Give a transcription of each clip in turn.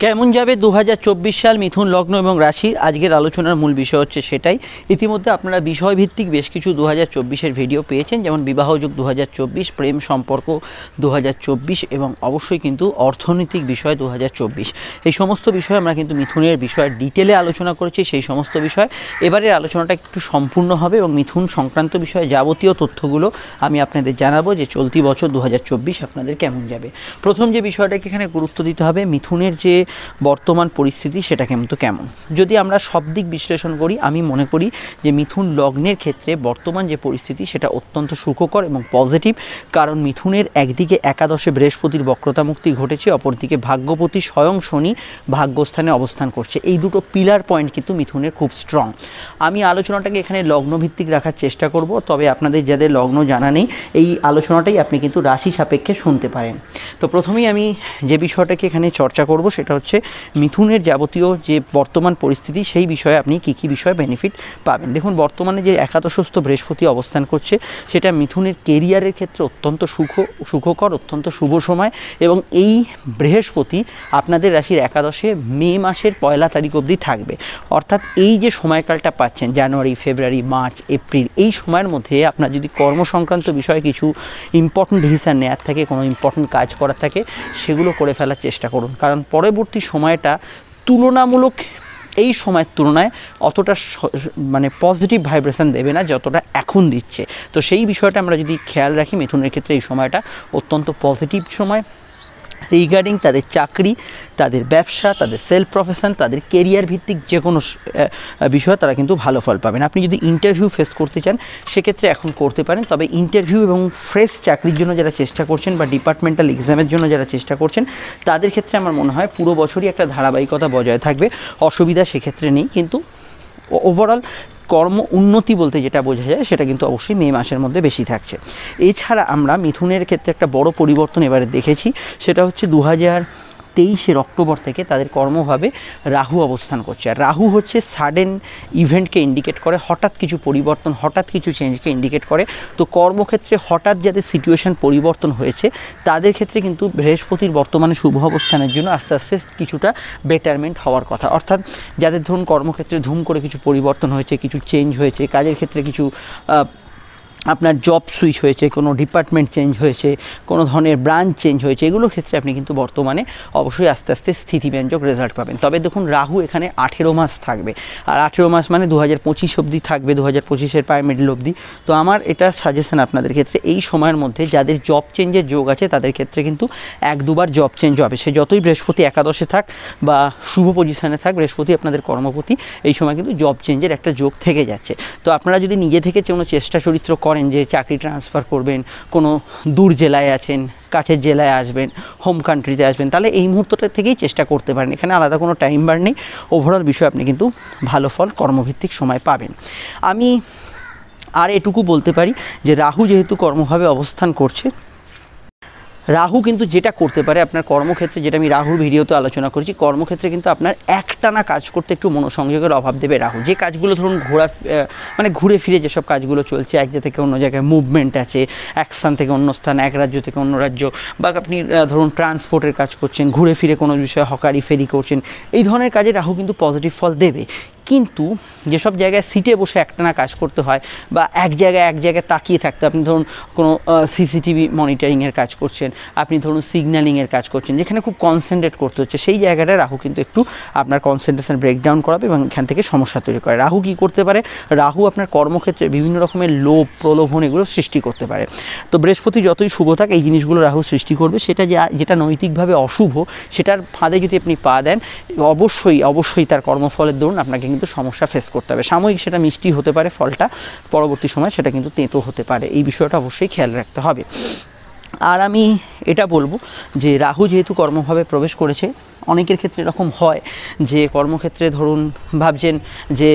কেমন যাবে 2024 সাল মিথুন লগ্ন এবং রাশি আজকের আলোচনার মূল বিষয় হচ্ছে সেটাই। ইতিমধ্যে আপনারা বিষয়ভিত্তিক বেশ কিছু 2024-এর ভিডিও পেয়েছেন, যেমন বিবাহযোগ 2024, প্রেম সম্পর্ক 2024 এবং অবশ্যই কিন্তু অর্থনৈতিক বিষয় 2024। এই সমস্ত বিষয় আমরা কিন্তু মিথুনের বিষয়ে ডিটেলে আলোচনা করেছি। সেই সমস্ত বিষয় এবারের আলোচনাটা একটু সম্পূর্ণ হবে এবং মিথুন সংক্রান্ত বিষয়ে যাবতীয় তথ্যগুলো আমি আপনাদের জানাবো যে চলতি বছর 2024 আপনাদের কেমন যাবে। প্রথম যে বিষয়টাকে এখানে গুরুত্ব দিতে হবে, মিথুনের যে বর্তমান পরিস্থিতি সেটা কিন্তু কেমন। যদি আমরা সব দিক বিশ্লেষণ করি, আমি মনে করি যে মিথুন লগ্নের ক্ষেত্রে বর্তমান যে পরিস্থিতি সেটা অত্যন্ত সুখকর এবং পজিটিভ। কারণ মিথুনের একদিকে একাদশে বৃহস্পতির বক্রতা মুক্তি ঘটেছে, অপরদিকে ভাগ্যপতি স্বয়ং শনি ভাগ্যস্থানে অবস্থান করছে। এই দুটো পিলার পয়েন্ট কিন্তু মিথুনের খুব স্ট্রং। আমি আলোচনাটাকে এখানে লগ্নভিত্তিক রাখার চেষ্টা করব, তবে আপনাদের যাদের লগ্ন জানা নেই এই আলোচনাটাই আপনি কিন্তু রাশি সাপেক্ষে শুনতে পারেন। তো প্রথমেই আমি যে বিষয়টাকে এখানে চর্চা করব সেটা হচ্ছে মিথুনের যাবতীয় যে বর্তমান পরিস্থিতি, সেই বিষয়ে আপনি কী কী বিষয়ে বেনিফিট পাবেন। দেখুন, বর্তমানে যে একাদশস্থ বৃহস্পতি অবস্থান করছে সেটা মিথুনের কেরিয়ারের ক্ষেত্রে অত্যন্ত সুখকর, অত্যন্ত শুভ সময়। এবং এই বৃহস্পতি আপনাদের রাশির একাদশে মে মাসের 1 তারিখ অবধি থাকবে। অর্থাৎ এই যে সময়কালটা পাচ্ছেন জানুয়ারি, ফেব্রুয়ারি, মার্চ, এপ্রিল, এই সময়ের মধ্যে আপনার যদি কর্মসংক্রান্ত বিষয়ে কিছু ইম্পর্টেন্ট ডিসিশন নেওয়ার থাকে, কোনো ইম্পর্টেন্ট কাজ করার থাকে, সেগুলো করে ফেলার চেষ্টা করুন। কারণ পরবর্তী সময়টা তুলনামূলক এই সময়ের তুলনায় অতটা মানে পজিটিভ ভাইব্রেশন দেবে না যতটা এখন দিচ্ছে। তো সেই বিষয়টা আমরা যদি খেয়াল রাখি, মিথুনের ক্ষেত্রে এই সময়টা অত্যন্ত পজিটিভ সময়। রিগার্ডিং তাদের চাকরি, তাদের ব্যবসা, তাদের সেলফ প্রফেশন, তাদের কেরিয়ার ভিত্তিক যে কোনো বিষয় তারা কিন্তু ভালো ফল পাবেন। আপনি যদি ইন্টারভিউ ফেস করতে চান সেক্ষেত্রে এখন করতে পারেন, তবে ইন্টারভিউ এবং ফ্রেশ চাকরির জন্য যারা চেষ্টা করছেন বা ডিপার্টমেন্টাল এক্সামের জন্য যারা চেষ্টা করছেন তাদের ক্ষেত্রে আমার মনে হয় পুরো বছরই একটা ধারাবাহিকতা বজায় থাকবে, অসুবিধা সেক্ষেত্রে নেই। কিন্তু ওভারঅল কর্ম উন্নতি বলতে যেটা বোঝা যায় সেটা কিন্তু অবশ্যই মে মাসের মধ্যে বেশি থাকছে। এছাড়া আমরা মিথুনের ক্ষেত্রে একটা বড় পরিবর্তন এবারে দেখেছি, সেটা হচ্ছে 2023 অক্টোবর থেকে তাদের কর্মভাবে রাহু অবস্থান করছে। আর রাহু হচ্ছে সাডেন ইভেন্টকে ইন্ডিকেট করে, হঠাৎ কিছু পরিবর্তন, হঠাৎ কিছু চেঞ্জকে ইন্ডিকেট করে। তো কর্মক্ষেত্রে হঠাৎ যাদের সিচুয়েশান পরিবর্তন হয়েছে তাদের ক্ষেত্রে কিন্তু বৃহস্পতির বর্তমানে শুভ অবস্থানের জন্য আস্তে আস্তে কিছুটা বেটারমেন্ট হওয়ার কথা। অর্থাৎ যাদের ধরুন কর্মক্ষেত্রে ধুম করে কিছু পরিবর্তন হয়েছে, কিছু চেঞ্জ হয়েছে, কাজের ক্ষেত্রে কিছু আপনার জব সুইচ হয়েছে, কোনো ডিপার্টমেন্ট চেঞ্জ হয়েছে, কোনো ধরনের ব্রাঞ্চ চেঞ্জ হয়েছে, এগুলোর ক্ষেত্রে আপনি কিন্তু বর্তমানে অবশ্যই আস্তে আস্তে স্থিতিব্যঞ্জক রেজাল্ট পাবেন। তবে দেখুন, রাহু এখানে 18 মাস থাকবে, আর 18 মাস মানে 2025 অবধি থাকবে, 2025-এর প্রায় মিডল অবধি। তো আমার এটা সাজেশন আপনাদের ক্ষেত্রে, এই সময়ের মধ্যে যাদের জব চেঞ্জের যোগ আছে তাদের ক্ষেত্রে কিন্তু 1-2 বার জব চেঞ্জ হবে। সে যতই বৃহস্পতি একাদশে থাক বা শুভ পজিশনে থাক, বৃহস্পতি আপনাদের কর্মপতি, এই সময় কিন্তু জব চেঞ্জের একটা যোগ থেকে যাচ্ছে। তো আপনারা যদি নিজে থেকে কোনো চেষ্টা চরিত্র করেন যে চাকরি ট্রান্সফার করবেন, কোনো দূর জেলায় আছেন, কাছের জেলায় আসবেন, হোম কান্ট্রিতে আসবেন, তাহলে এই মুহূর্তটা থেকেই চেষ্টা করতে পারেন। এখানে আলাদা কোনো টাইম বার নেই, ওভারঅল বিষয় আপনি কিন্তু ভালো ফল কর্মভিত্তিক সময় পাবেন। আমি আর এটুকু বলতে পারি যে রাহু যেহেতু কর্মভাবে অবস্থান করছে, রাহু কিন্তু যেটা করতে পারে আপনার কর্মক্ষেত্রে, যেটা আমি রাহুর ভিডিওতে আলোচনা করেছি, কর্মক্ষেত্রে কিন্তু আপনার একটানা কাজ করতে একটু মনোসংযোগের অভাব দেবে রাহু। যে কাজগুলো ধরুন ঘুরে ফিরে যেসব কাজগুলো চলছে, এক জায়গা থেকে অন্য জায়গায় মুভমেন্ট আছে, এক স্থান থেকে অন্য স্থান, এক রাজ্য থেকে অন্য রাজ্য, বা আপনি ধরুন ট্রান্সপোর্টের কাজ করছেন, ঘুরে ফিরে কোনো বিষয়ে হকারি ফেরি করছেন, এই ধরনের কাজে রাহু কিন্তু পজিটিভ ফল দেবে। কিন্তু যেসব জায়গায় সিটে বসে একটানা কাজ করতে হয় বা এক জায়গায় তাকিয়ে থাকতে, আপনি ধরুন কোনো সিসিটিভি মনিটরিংয়ের কাজ করছেন, আপনি ধরুন সিগন্যালিংয়ের কাজ করছেন, যেখানে খুব কনসেন্ট্রেট করতে হচ্ছে, সেই জায়গাটায় রাহু কিন্তু একটু আপনার কনসেন্ট্রেশন ব্রেকডাউন করাবে এবং এখান থেকে সমস্যা তৈরি করে। রাহু কী করতে পারে, রাহু আপনার কর্মক্ষেত্রে বিভিন্ন রকমের লোভ, প্রলোভন এগুলো সৃষ্টি করতে পারে। তো বৃহস্পতি যতই শুভ থাক, এই জিনিসগুলো রাহু সৃষ্টি করবে। সেটা যেটা নৈতিকভাবে অশুভ, সেটার ফাঁদে যদি আপনি পা দেন, অবশ্যই তার কর্মফলের দরুন আপনাকে কিন্তু সমস্যা ফেস করতে হবে। সাময়িক সেটা মিষ্টি হতে পারে ফলটা, পরবর্তী সময় সেটা কিন্তু তেঁতো হতে পারে। এই বিষয়টা অবশ্যই খেয়াল রাখতে হবে। আর আমি এটা বলবো যে রাহু যেহেতু কর্মভাবে প্রবেশ করেছে, অনেকের ক্ষেত্রে এরকম হয় যে কর্মক্ষেত্রে ধরুন ভাবছেন যে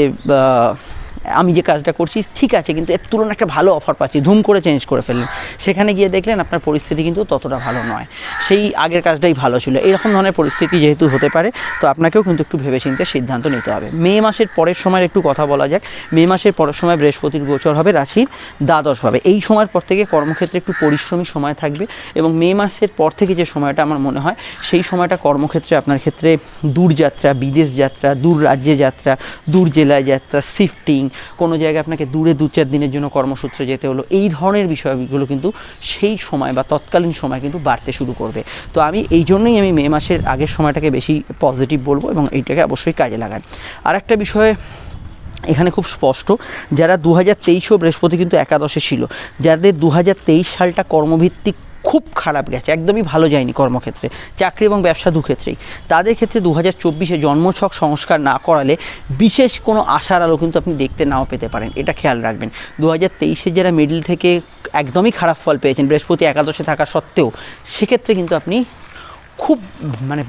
আমি যে কাজটা করছি ঠিক আছে, কিন্তু এর তুলনায় একটা ভালো অফার পাচ্ছি, ধুম করে চেঞ্জ করে ফেললেন, সেখানে গিয়ে দেখলেন আপনার পরিস্থিতি কিন্তু ততটা ভালো নয়, সেই আগের কাজটাই ভালো ছিল। এরকম ধরনের পরিস্থিতি যেহেতু হতে পারে, তো আপনাকেও কিন্তু একটু ভেবেচিন্তে সিদ্ধান্ত নিতে হবে। মে মাসের পরের সময় একটু কথা বলা যাক। মে মাসের পরের সময় বৃহস্পতির গোচর হবে রাশির দ্বাদশভাবে। এই সময়ের পর থেকে কর্মক্ষেত্রে একটু পরিশ্রমী সময় থাকবে, এবং মে মাসের পর থেকে যে সময়টা আমার মনে হয় সেই সময়টা কর্মক্ষেত্রে আপনার ক্ষেত্রে দূরযাত্রা, বিদেশ যাত্রা, দূর রাজ্যে যাত্রা, দূর জেলায় যাত্রা, শিফটিং, কোনো জায়গায় আপনাকে দূরে 2-4 দিনের জন্য কর্মসূত্রে যেতে হলো, এই ধরনের বিষয়গুলো কিন্তু সেই সময় বা তৎকালীন সময় কিন্তু বাড়তে শুরু করবে। তো এই জন্যই আমি মে মাসের আগের সময়টাকে বেশি পজিটিভ বলবো, এবং এইটাকে অবশ্যই কাজে লাগান। আর একটা বিষয়ে এখানে খুব স্পষ্ট, যারা 2023 বৃহস্পতি কিন্তু একাদশে ছিল, যাদের 2023 সালটা কর্মভিত্তিক খুব খারাপ গেছে, একদমই ভালো যায়নি কর্মক্ষেত্রে, চাকরি এবং ব্যবসা দুক্ষেত্রেই, তাদের ক্ষেত্রে 2024 জন্মছক সংস্কার না করালে বিশেষ কোনো আশার আলো কিন্তু আপনি দেখতে নাও পেতে পারেন, এটা খেয়াল রাখবেন। 2023 যারা মিডল থেকে একদমই খারাপ ফল পেয়েছেন বৃহস্পতি একাদশে থাকা সত্ত্বেও, সেক্ষেত্রে কিন্তু আপনি খুব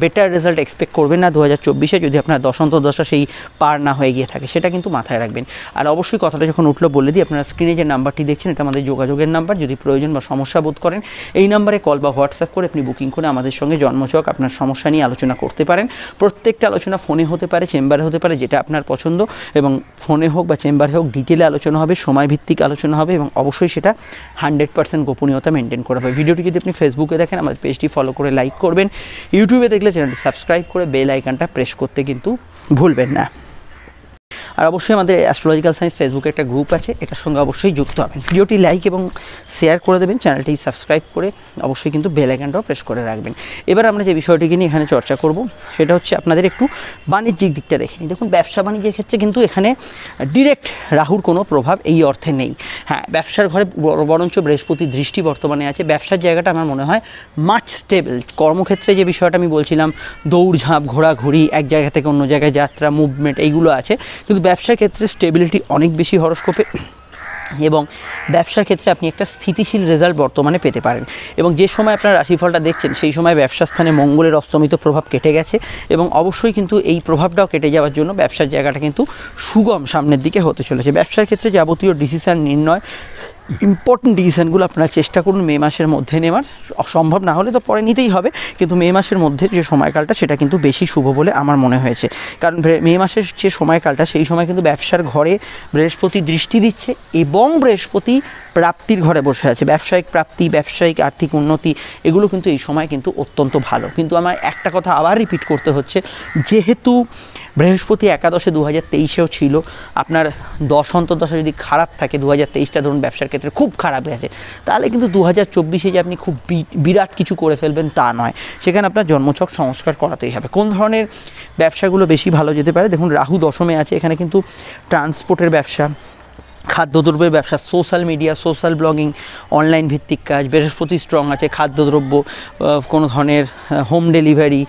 বেটার রেজাল্ট এক্সপেক্ট করবেন না 2024 যদি আপনার দশা সেই পার না হয়ে গিয়ে থাকে, সেটা কিন্তু মাথায় রাখবেন। আর অবশ্যই কথাটা যখন উঠলো বলে দিই, আপনারা স্ক্রিনে যে নাম্বারটি দেখছেন এটা আমাদের যোগাযোগের নাম্বার। যদি প্রয়োজন বা সমস্যা বোধ করেন, এই নাম্বারে কল বা হোয়াটসঅ্যাপ করে আপনি বুকিং করে আমাদের সঙ্গে জন্মছক আপনার সমস্যা নিয়ে আলোচনা করতে পারেন। প্রত্যেকটা আলোচনা ফোনে হতে পারে, চেম্বারে হতে পারে, যেটা আপনার পছন্দ, এবং ফোনে হোক বা চেম্বারে হোক ডিটেলে আলোচনা হবে, সময়ভিত্তিক আলোচনা হবে, এবং অবশ্যই সেটা 100% গোপনীয়তা মেনটেন করা হবে। ভিডিওটি যদি আপনি ফেসবুকে দেখেন, আমাদের পেজটি ফলো করে লাইক করবেন, ইউটিউবে দেখলে চ্যানেলটি সাবস্ক্রাইব করে বেল আইকনটা প্রেস করতে কিন্তু ভুলবেন না। আর অবশ্যই আমাদের অ্যাস্ট্রোলজিক্যাল সায়েন্স ফেসবুকে একটা গ্রুপ আছে, এটার সঙ্গে অবশ্যই যুক্ত হবেন। ভিডিওটি লাইক এবং শেয়ার করে দেবেন, চ্যানেলটি সাবস্ক্রাইব করে অবশ্যই কিন্তু বেল আইকনটাও প্রেস করে রাখবেন। এবার আমরা যে বিষয়টিকে নিয়ে এখানে চর্চা করব, সেটা হচ্ছে আপনাদের একটু বাণিজ্যিক দিকটা দেখে নিই। দেখুন, ব্যবসা বাণিজ্যের ক্ষেত্রে কিন্তু এখানে ডিরেক্ট রাহুর কোনো প্রভাব এই অর্থে নেই। হ্যাঁ, ব্যবসার ঘরে বরঞ্চ বৃহস্পতির দৃষ্টি বর্তমানে আছে। ব্যবসার জায়গাটা আমার মনে হয় মাচ স্টেবল। কর্মক্ষেত্রে যে বিষয়টা আমি বলছিলাম, দৌড়ঝাঁপ, ঘোরাঘুরি, এক জায়গা থেকে অন্য জায়গায় যাত্রা, মুভমেন্ট, এইগুলো আছে, কিন্তু ব্যবসার ক্ষেত্রে স্টেবিলিটি অনেক বেশি হরস্কোপে, এবং ব্যবসার ক্ষেত্রে আপনি একটা স্থিতিশীল রেজাল্ট বর্তমানে পেতে পারেন। এবং যে সময় আপনার রাশিফলটা দেখছেন সেই সময় ব্যবসা স্থানে মঙ্গলের অস্তমিত প্রভাব কেটে গেছে, এবং অবশ্যই কিন্তু এই প্রভাবটাও কেটে যাওয়ার জন্য ব্যবসার জায়গাটা কিন্তু সুগম সামনের দিকে হতে চলেছে। ব্যবসার ক্ষেত্রে যাবতীয় ডিসিশান নির্ণয়, ইম্পর্টেন্ট ডিসিশানগুলো আপনারা চেষ্টা করুন মে মাসের মধ্যে নেওয়ার। সম্ভব না হলে তো পরে নিতেই হবে, কিন্তু মে মাসের মধ্যে যে সময়কালটা সেটা কিন্তু বেশি শুভ বলে আমার মনে হয়েছে। কারণ মে মাসের যে সময়কালটা, সেই সময় কিন্তু ব্যবসার ঘরে বৃহস্পতি দৃষ্টি দিচ্ছে, এবং বৃহস্পতি প্রাপ্তির ঘরে বসে আছে। ব্যবসায়িক প্রাপ্তি, ব্যবসায়িক আর্থিক উন্নতি, এগুলো কিন্তু এই সময় কিন্তু অত্যন্ত ভালো। কিন্তু আমার একটা কথা আবার রিপিট করতে হচ্ছে, যেহেতু বৃহস্পতি একাদশে 2023-এও ছিল, আপনার দশ অন্তর্দশা যদি খারাপ থাকে, 2023টা ধরুন ব্যবসার ক্ষেত্রে খুব খারাপ গেছে, তাহলে কিন্তু 2024-এ যে আপনি খুব বিরাট কিছু করে ফেলবেন তা নয়। সেখানে আপনার জন্মছক সংস্কার করাতেই হবে। কোন ধরনের ব্যবসাগুলো বেশি ভালো যেতে পারে? দেখুন, রাহু দশমে আছে, এখানে কিন্তু ট্রান্সপোর্টের ব্যবসা, খাদ্যদ্রব্যের ব্যবসা, social media, social blogging, online ভিত্তিক কাজ। বৃহস্পতি স্ট্রং আছে, খাদ্যদ্রব্য, কোনো ধরনের হোম ডেলিভারি,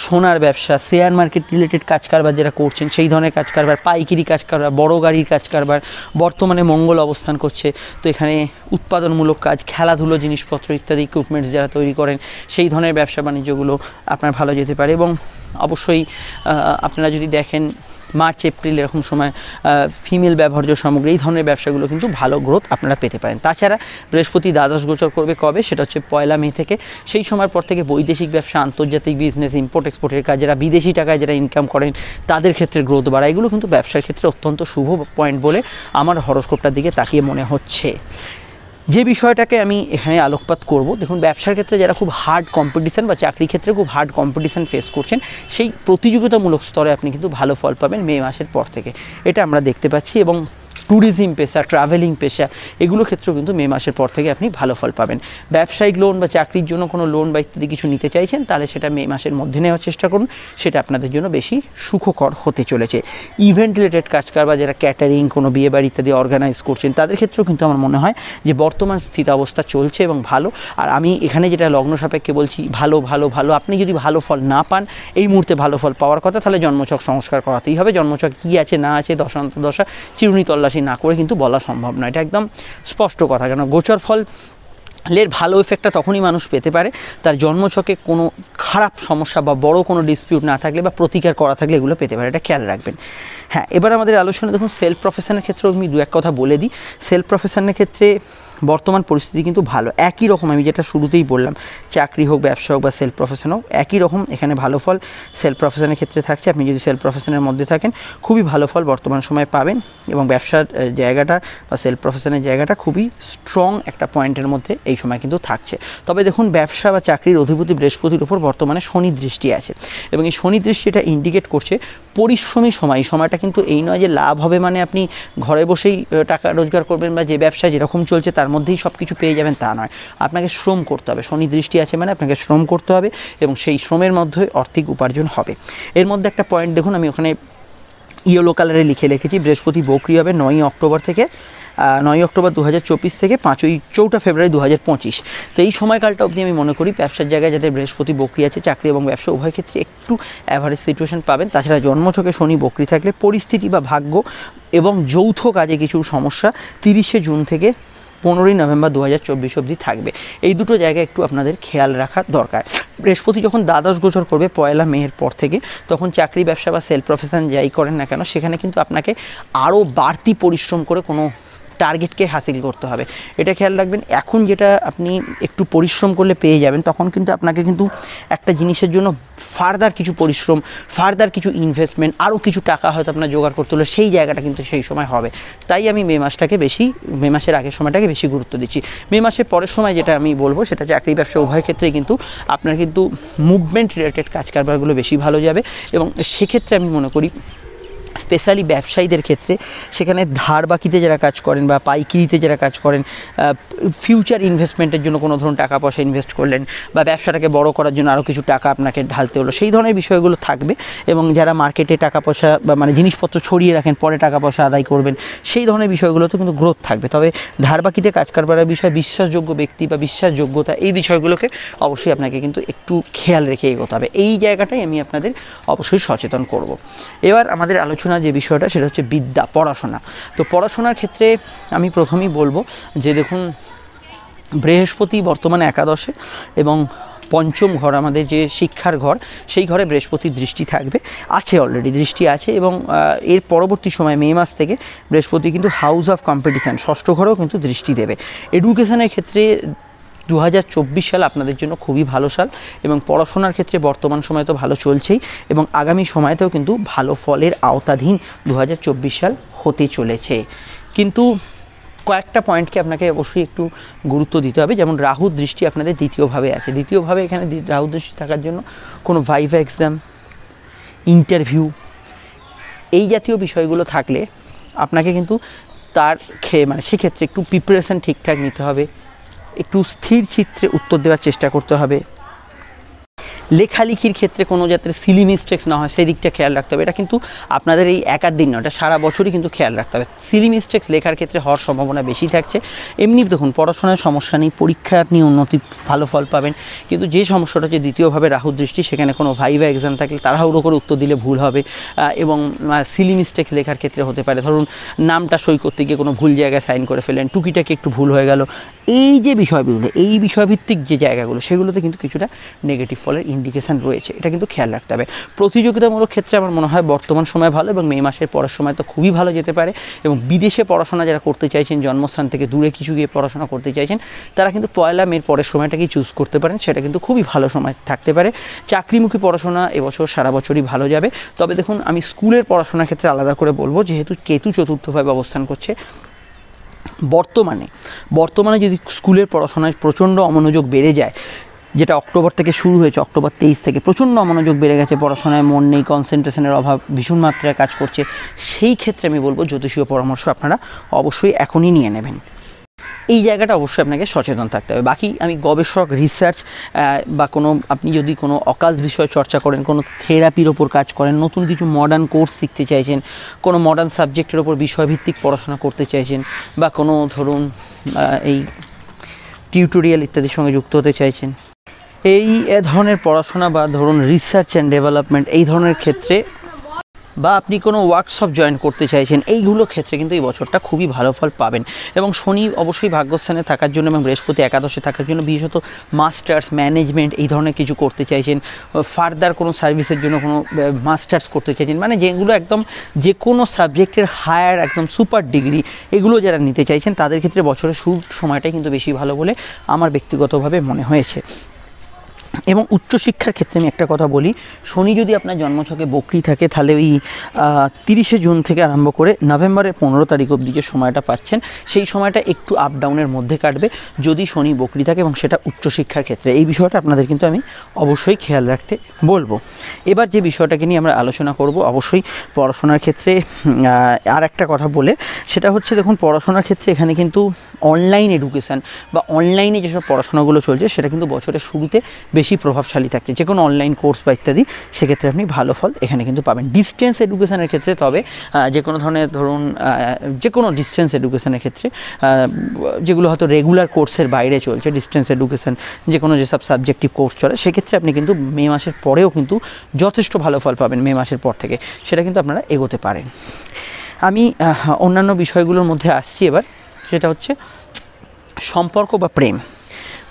সোনার ব্যবসা, শেয়ার মার্কেট রিলেটেড কাজ কারবার যারা করছেন সেই ধরনের কাজ কারবার, পাইকারি কাজ কারবার, বড় গাড়ির কাজ কারবার। বর্তমানে মঙ্গল অবস্থান করছে, তো এখানে উৎপাদনমূলক কাজ, খেলাধুলো জিনিসপত্র ইত্যাদি ইকুইপমেন্টস যারা তৈরি করেন, সেই ধরনের ব্যবসা বাণিজ্যগুলো আপনার ভালো যেতে পারে। এবং অবশ্যই আপনারা যদি দেখেন মার্চ এপ্রিল এরকম সময় ফিমেল ব্যবহার্য সামগ্রী, এই ধরনের ব্যবসাগুলো কিন্তু ভালো গ্রোথ আপনারা পেতে পারেন। তাছাড়া বৃহস্পতি দ্বাদশ গোচর করবে কবে? সেটা হচ্ছে 1 মে থেকে। সেই সময়ের পর থেকে বৈদেশিক ব্যবসা, আন্তর্জাতিক বিজনেস, ইম্পোর্ট এক্সপোর্টের কাজ, যারা বিদেশি টাকায় যারা ইনকাম করেন তাদের ক্ষেত্রে গ্রোথ বাড়া, এগুলো কিন্তু ব্যবসার ক্ষেত্রে অত্যন্ত শুভ পয়েন্ট বলে আমার হরস্কোপটার দিকে তাকিয়ে মনে হচ্ছে। যে বিষয়টাকে আমি এখানে আলোকপাত করব, দেখুন, ব্যবসার ক্ষেত্রে যারা খুব হার্ড কম্পিটিশান বা চাকরির ক্ষেত্রে খুব হার্ড কম্পিটিশান ফেস করছেন, সেই প্রতিযোগিতামূলক স্তরে আপনি কিন্তু ভালো ফল পাবেন মে মাসের পর থেকে, এটা আমরা দেখতে পাচ্ছি। এবং ট্যুরিজম পেশা, ট্রাভেলিং পেশা, এগুলো ক্ষেত্রেও কিন্তু মে মাসের পর থেকে আপনি ভালো ফল পাবেন। ব্যবসায়িক লোন বা চাকরির জন্য কোনো লোন বা ইত্যাদি কিছু নিতে চাইছেন, তাহলে সেটা মে মাসের মধ্যে নেওয়ার চেষ্টা করুন, সেটা আপনাদের জন্য বেশি সুখকর হতে চলেছে। ইভেন্ট রিলেটেড কাজ কারবার, যারা ক্যাটারিং, কোনো বিয়েবাড়ি ইত্যাদি অর্গানাইজ করছেন, তাদের ক্ষেত্রেও কিন্তু আমার মনে হয় যে বর্তমান স্থিতাবস্থা চলছে এবং ভালো। আর আমি এখানে যেটা লগ্ন সাপেক্ষে বলছি, ভালো ভালো ভালো, আপনি যদি ভালো ফল না পান, এই মুহূর্তে ভালো ফল পাওয়ার কথা, তাহলে জন্মছক সংস্কার করাতেই হবে। জন্মছক কী আছে না আছে, দশান্তর্দশা চিরুনি তল্লাশি না করে কিন্তু বলা সম্ভব নয়, এটা একদম স্পষ্ট কথা। কেন গোচর ফল এর ভালো এফেক্টটা তখনই মানুষ পেতে পারে তার জন্মছকে কোনো খারাপ সমস্যা বা বড় কোনো ডিসপিউট না থাকলে বা প্রতিকার করা থাকলে এগুলো পেতে পারে, এটা খেয়াল রাখবেন। হ্যাঁ, এবার আমাদের আলোচনা দেখুন সেলফ প্রফেশনের ক্ষেত্রেও আমি দু এক কথা বলে দিই। সেলফ প্রফেশনের ক্ষেত্রে বর্তমান পরিস্থিতি কিন্তু ভালো, একই রকম আমি যেটা শুরুতেই বললাম, চাকরি হোক, ব্যবসা হোক বা সেলফ প্রফেশন হোক, একই রকম এখানে ভালো ফল সেলফ প্রফেশনের ক্ষেত্রে থাকছে। আপনি যদি সেলফ প্রফেশনের মধ্যে থাকেন খুবই ভালো ফল বর্তমান সময়ে পাবেন, এবং ব্যবসার জায়গাটা বা সেলফ প্রফেশনের জায়গাটা খুবই স্ট্রং একটা পয়েন্টের মধ্যে এই সময় কিন্তু থাকছে। তবে দেখুন ব্যবসা বা চাকরির অধিপতি বৃহস্পতির উপর বর্তমানে শনি দৃষ্টি আছে, এবং এই শনি দৃষ্টি এটা ইন্ডিকেট করছে পরিশ্রমী সময়। এই সময়টা কিন্তু এই নয় যে লাভ হবে মানে আপনি ঘরে বসেই টাকা রোজগার করবেন বা যে ব্যবসা যেরকম চলছে তার মধ্যেই সব কিছু পেয়ে যাবেন, তা নয়। আপনাকে শ্রম করতে হবে, শনি দৃষ্টি আছে মানে আপনাকে শ্রম করতে হবে, এবং সেই শ্রমের মধ্যে আর্থিক উপার্জন হবে। এর মধ্যে একটা পয়েন্ট দেখুন, আমি ওখানে ইয়েলো কালারে লিখে রেখেছি, বৃহস্পতি বকরি হবে 9 অক্টোবর থেকে 9 অক্টোবর 2024 থেকে 4 ফেব্রুয়ারি 2025। তো এই সময়কালটা অবধি আমি মনে করি ব্যবসার জায়গায় যাদের বৃহস্পতি বকরি আছে, চাকরি এবং ব্যবসা উভয় ক্ষেত্রে একটু অ্যাভারেজ সিচুয়েশন পাবেন। তাছাড়া জন্মছকে শনি বকরি থাকলে পরিস্থিতি বা ভাগ্য এবং যৌথ কাজে কিছু সমস্যা 30 জুন থেকে 15 নভেম্বর 2024 অবধি থাকবে। এই দুটো জায়গায় একটু আপনাদের খেয়াল রাখা দরকার। বৃহস্পতি যখন দ্বাদশ গোচর করবে 1 মের পর থেকে, তখন চাকরি, ব্যবসা বা সেলফ প্রফেশন যাই করেন না কেন সেখানে কিন্তু আপনাকে আরও বাড়তি পরিশ্রম করে কোনো টার্গেটকে হাসিল করতে হবে, এটা খেয়াল রাখবেন। এখন যেটা আপনি একটু পরিশ্রম করলে পেয়ে যাবেন, তখন কিন্তু আপনাকে কিন্তু একটা জিনিসের জন্য ফার্দার কিছু পরিশ্রম, ফার্দার কিছু ইনভেস্টমেন্ট, আরও কিছু টাকা হয়তো আপনার জোগাড় করতে হলো, সেই জায়গাটা কিন্তু সেই সময় হবে। তাই আমি মে মাসের আগের সময়টাকে বেশি গুরুত্ব দিচ্ছি। মে মাসের পরের সময় যেটা আমি বলবো সেটা চাকরি, ব্যবসা উভয় ক্ষেত্রেই কিন্তু আপনার কিন্তু মুভমেন্ট রিলেটেড কাজ কারবারগুলো বেশি ভালো যাবে, এবং সেক্ষেত্রে আমি মনে করি স্পেশালি ব্যবসায়ীদের ক্ষেত্রে সেখানে ধার বাকিতে যারা কাজ করেন বা পাইকিরিতে যারা কাজ করেন, ফিউচার ইনভেস্টমেন্টের জন্য কোনো ধরুন টাকা পয়সা ইনভেস্ট করলেন বা ব্যবসাটাকে বড় করার জন্য আরও কিছু টাকা আপনাকে ঢালতে হলো, সেই ধরনের বিষয়গুলো থাকবে। এবং যারা মার্কেটে টাকা পয়সা বা মানে জিনিসপত্র ছড়িয়ে রাখেন, পরে টাকা পয়সা আদায় করবেন, সেই ধরনের বিষয়গুলোতে কিন্তু গ্রোথ থাকবে। তবে ধার বাকিতে কাজ কারবারের বিষয়ে বিশ্বাসযোগ্য ব্যক্তি বা বিশ্বাসযোগ্যতা, এই বিষয়গুলোকে অবশ্যই আপনাকে কিন্তু একটু খেয়াল রেখে এগোতে হবে। এই জায়গাটাই আমি আপনাদের অবশ্যই সচেতন করব। এবার আমাদের আলোচনা যে বিষয়টা সেটা হচ্ছে বিদ্যা, পড়াশোনা। তো পড়াশোনার ক্ষেত্রে আমি প্রথমেই বলবো যে দেখুন বৃহস্পতি বর্তমানে একাদশে, এবং পঞ্চম ঘর আমাদের যে শিক্ষার ঘর, সেই ঘরে বৃহস্পতির দৃষ্টি থাকবে, আছে অলরেডি দৃষ্টি আছে, এবং এর পরবর্তী সময় মে মাস থেকে বৃহস্পতি কিন্তু হাউস অফ কম্পিটিশান, ষষ্ঠ ঘরেও কিন্তু দৃষ্টি দেবে। এডুকেশনের ক্ষেত্রে 2024 সাল আপনাদের জন্য খুবই ভালো সাল, এবং পড়াশোনার ক্ষেত্রে বর্তমান সময় তো ভালো চলছেই, এবং আগামী সময়তেও কিন্তু ভালো ফলের আওতাধীন 2024 সাল হতে চলেছে। কিন্তু কয়েকটা পয়েন্টকে আপনাকে অবশ্যই একটু গুরুত্ব দিতে হবে। যেমন রাহুর দৃষ্টি আপনাদের দ্বিতীয়ভাবে আছে, দ্বিতীয়ভাবে এখানে রাহুর দৃষ্টি থাকার জন্য কোনো ভাইভা এক্সাম, ইন্টারভিউ, এই জাতীয় বিষয়গুলো থাকলে আপনাকে কিন্তু তার মানে সেক্ষেত্রে একটু প্রিপারেশান ঠিকঠাক নিতে হবে, একটু স্থির চিত্রে উত্তর দেওয়ার চেষ্টা করতে হবে। লেখালেখির ক্ষেত্রে কোনো যাতে সিলি মিস্টেক্স না হয় সেই দিকটা খেয়াল রাখতে হবে। এটা কিন্তু আপনাদের এই এক আধ দিন নয়, এটা সারা বছরই কিন্তু খেয়াল রাখতে হবে। সিলি মিস্টেক্স লেখার ক্ষেত্রে হওয়ার সম্ভাবনা বেশি থাকছে। এমনি দেখুন পড়াশোনার সমস্যা নেই, পরীক্ষায় আপনি উন্নতি ভালো ফল পাবেন, কিন্তু যে সমস্যাটা হচ্ছে দ্বিতীয়ভাবে রাহুর দৃষ্টি, সেখানে কোনো ভাইভা এক্সাম থাকলে তাড়াহুড়ো করে উত্তর দিলে ভুল হবে, এবং সিলি মিস্টেক্স লেখার ক্ষেত্রে হতে পারে। ধরুন নামটা সই করতে গিয়ে কোনো ভুল জায়গায় সাইন করে ফেলেন, টুকিটাকে একটু ভুল হয়ে গেল, এই যে বিষয়গুলো, এই বিষয়ভিত্তিক যে জায়গাগুলো, সেগুলোতে কিন্তু কিছুটা নেগেটিভ ফলের ইন্ডিকেশান রয়েছে, এটা কিন্তু খেয়াল রাখতে হবে। প্রতিযোগিতামূলক ক্ষেত্রে আমার মনে হয় বর্তমান সময় ভালো, এবং মে মাসের পরের সময় তো খুবই ভালো যেতে পারে। এবং বিদেশে পড়াশোনা যারা করতে চাইছেন, জন্মস্থান থেকে দূরে কিছু গিয়ে পড়াশোনা করতে চাইছেন, তারা কিন্তু 1 মের পরের সময়টাকেই চুজ করতে পারেন, সেটা কিন্তু খুবই ভালো সময় থাকতে পারে। চাকরিমুখী পড়াশোনা এবছর সারা বছরই ভালো যাবে। তবে দেখুন আমি স্কুলের পড়াশোনার ক্ষেত্রে আলাদা করে বলবো, যেহেতু কেতু চতুর্থভাবে অবস্থান করছে, বর্তমানে যদি স্কুলের পড়াশোনায় প্রচণ্ড অমনোযোগ বেড়ে যায়, যেটা অক্টোবর থেকে শুরু হয়েছে, অক্টোবর 23 থেকে প্রচণ্ড অমনোযোগ বেড়ে গেছে, পড়াশোনায় মন নেই, কনসেন্ট্রেশনের অভাব ভীষণ মাত্রায় কাজ করছে, সেই ক্ষেত্রে আমি বলবো জ্যোতিষীয় পরামর্শ আপনারা অবশ্যই এখনই নিয়ে নেবেন। এই জায়গাটা অবশ্যই আপনাকে সচেতন থাকতে হবে। বাকি আমি গবেষক, রিসার্চ বা কোনো আপনি যদি কোনো অকাল্ট বিষয় চর্চা করেন, কোনো থেরাপির ওপর কাজ করেন, নতুন কিছু মডার্ন কোর্স শিখতে চাইছেন, কোনো মডার্ন সাবজেক্টের ওপর বিষয়ভিত্তিক পড়াশোনা করতে চাইছেন, বা কোনো ধরুন এই টিউটোরিয়াল ইত্যাদির সঙ্গে যুক্ত হতে চাইছেন, এই ধরনের পড়াশোনা বা ধরুন রিসার্চ অ্যান্ড ডেভেলপমেন্ট, এই ধরনের ক্ষেত্রে বা আপনি কোনো ওয়ার্কশপ জয়েন করতে চাইছেন, এইগুলো ক্ষেত্রে কিন্তু এই বছরটা খুবই ভালো ফল পাবেন। এবং শনি অবশ্যই ভাগ্যস্থানে থাকার জন্য এবং বৃহস্পতি একাদশে থাকার জন্য বিশেষত মাস্টার্স, ম্যানেজমেন্ট এই ধরনের কিছু করতে চাইছেন, ফার্দার কোনো সার্ভিসের জন্য কোনো মাস্টার্স করতে চাইছেন, মানে যেগুলো একদম যে কোনো সাবজেক্টের হায়ার একদম সুপার ডিগ্রি এগুলো যারা নিতে চাইছেন তাদের ক্ষেত্রে বছরের শুরুর সময়টাই কিন্তু বেশি ভালো বলে আমার ব্যক্তিগতভাবে মনে হয়েছে। এবং উচ্চশিক্ষার ক্ষেত্রে আমি একটা কথা বলি, শনি যদি আপনার জন্মছকে বকরি থাকে তাহলে ওই 30শে জুন থেকে আরম্ভ করে নভেম্বরের 15 তারিখ অবধি যে সময়টা পাচ্ছেন সেই সময়টা একটু আপ ডাউনের মধ্যে কাটবে যদি শনি বকরি থাকে, এবং সেটা উচ্চশিক্ষার ক্ষেত্রে। এই বিষয়টা আপনাদের কিন্তু আমি অবশ্যই খেয়াল রাখতে বলবো। এবার যে বিষয়টাকে নিয়ে আমরা আলোচনা করব অবশ্যই পড়াশোনার ক্ষেত্রে আর একটা কথা বলে, সেটা হচ্ছে দেখুন পড়াশোনার ক্ষেত্রে এখানে কিন্তু অনলাইন এডুকেশান বা অনলাইনে যেসব পড়াশোনাগুলো চলছে সেটা কিন্তু বছরের শুরুতে বেশি প্রভাবশালী থাকছে। যে কোনো অনলাইন কোর্স বা ইত্যাদি সেক্ষেত্রে আপনি ভালো ফল এখানে কিন্তু পাবেন। ডিস্টেন্স এডুকেশানের ক্ষেত্রে তবে যে কোনো ধরনের ধরুন যে কোনো ডিস্টেন্স এডুকেশানের ক্ষেত্রে যেগুলো হয়তো রেগুলার কোর্সের বাইরে চলছে, ডিস্টেন্স এডুকেশান যে কোনো যেসব সাবজেক্টিভ কোর্স চলে সেক্ষেত্রে আপনি কিন্তু মে মাসের পরেও কিন্তু যথেষ্ট ভালো ফল পাবেন। মে মাসের পর থেকে সেটা কিন্তু আপনারা এগোতে পারেন। আমি অন্যান্য বিষয়গুলোর মধ্যে আসছি এবার, সেটা হচ্ছে সম্পর্ক বা প্রেম।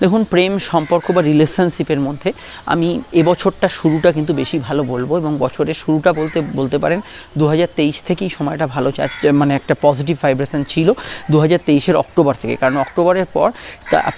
দেখুন প্রেম সম্পর্ক বা রিলেশনশিপের মধ্যে আমি এবছরটা শুরুটা কিন্তু বেশি ভালো বলবো, এবং বছরের শুরুটা বলতে পারেন 2023 থেকেই সময়টা ভালো মানে একটা পজিটিভ ভাইব্রেশন ছিল 2023-এর অক্টোবর থেকে, কারণ অক্টোবরের পর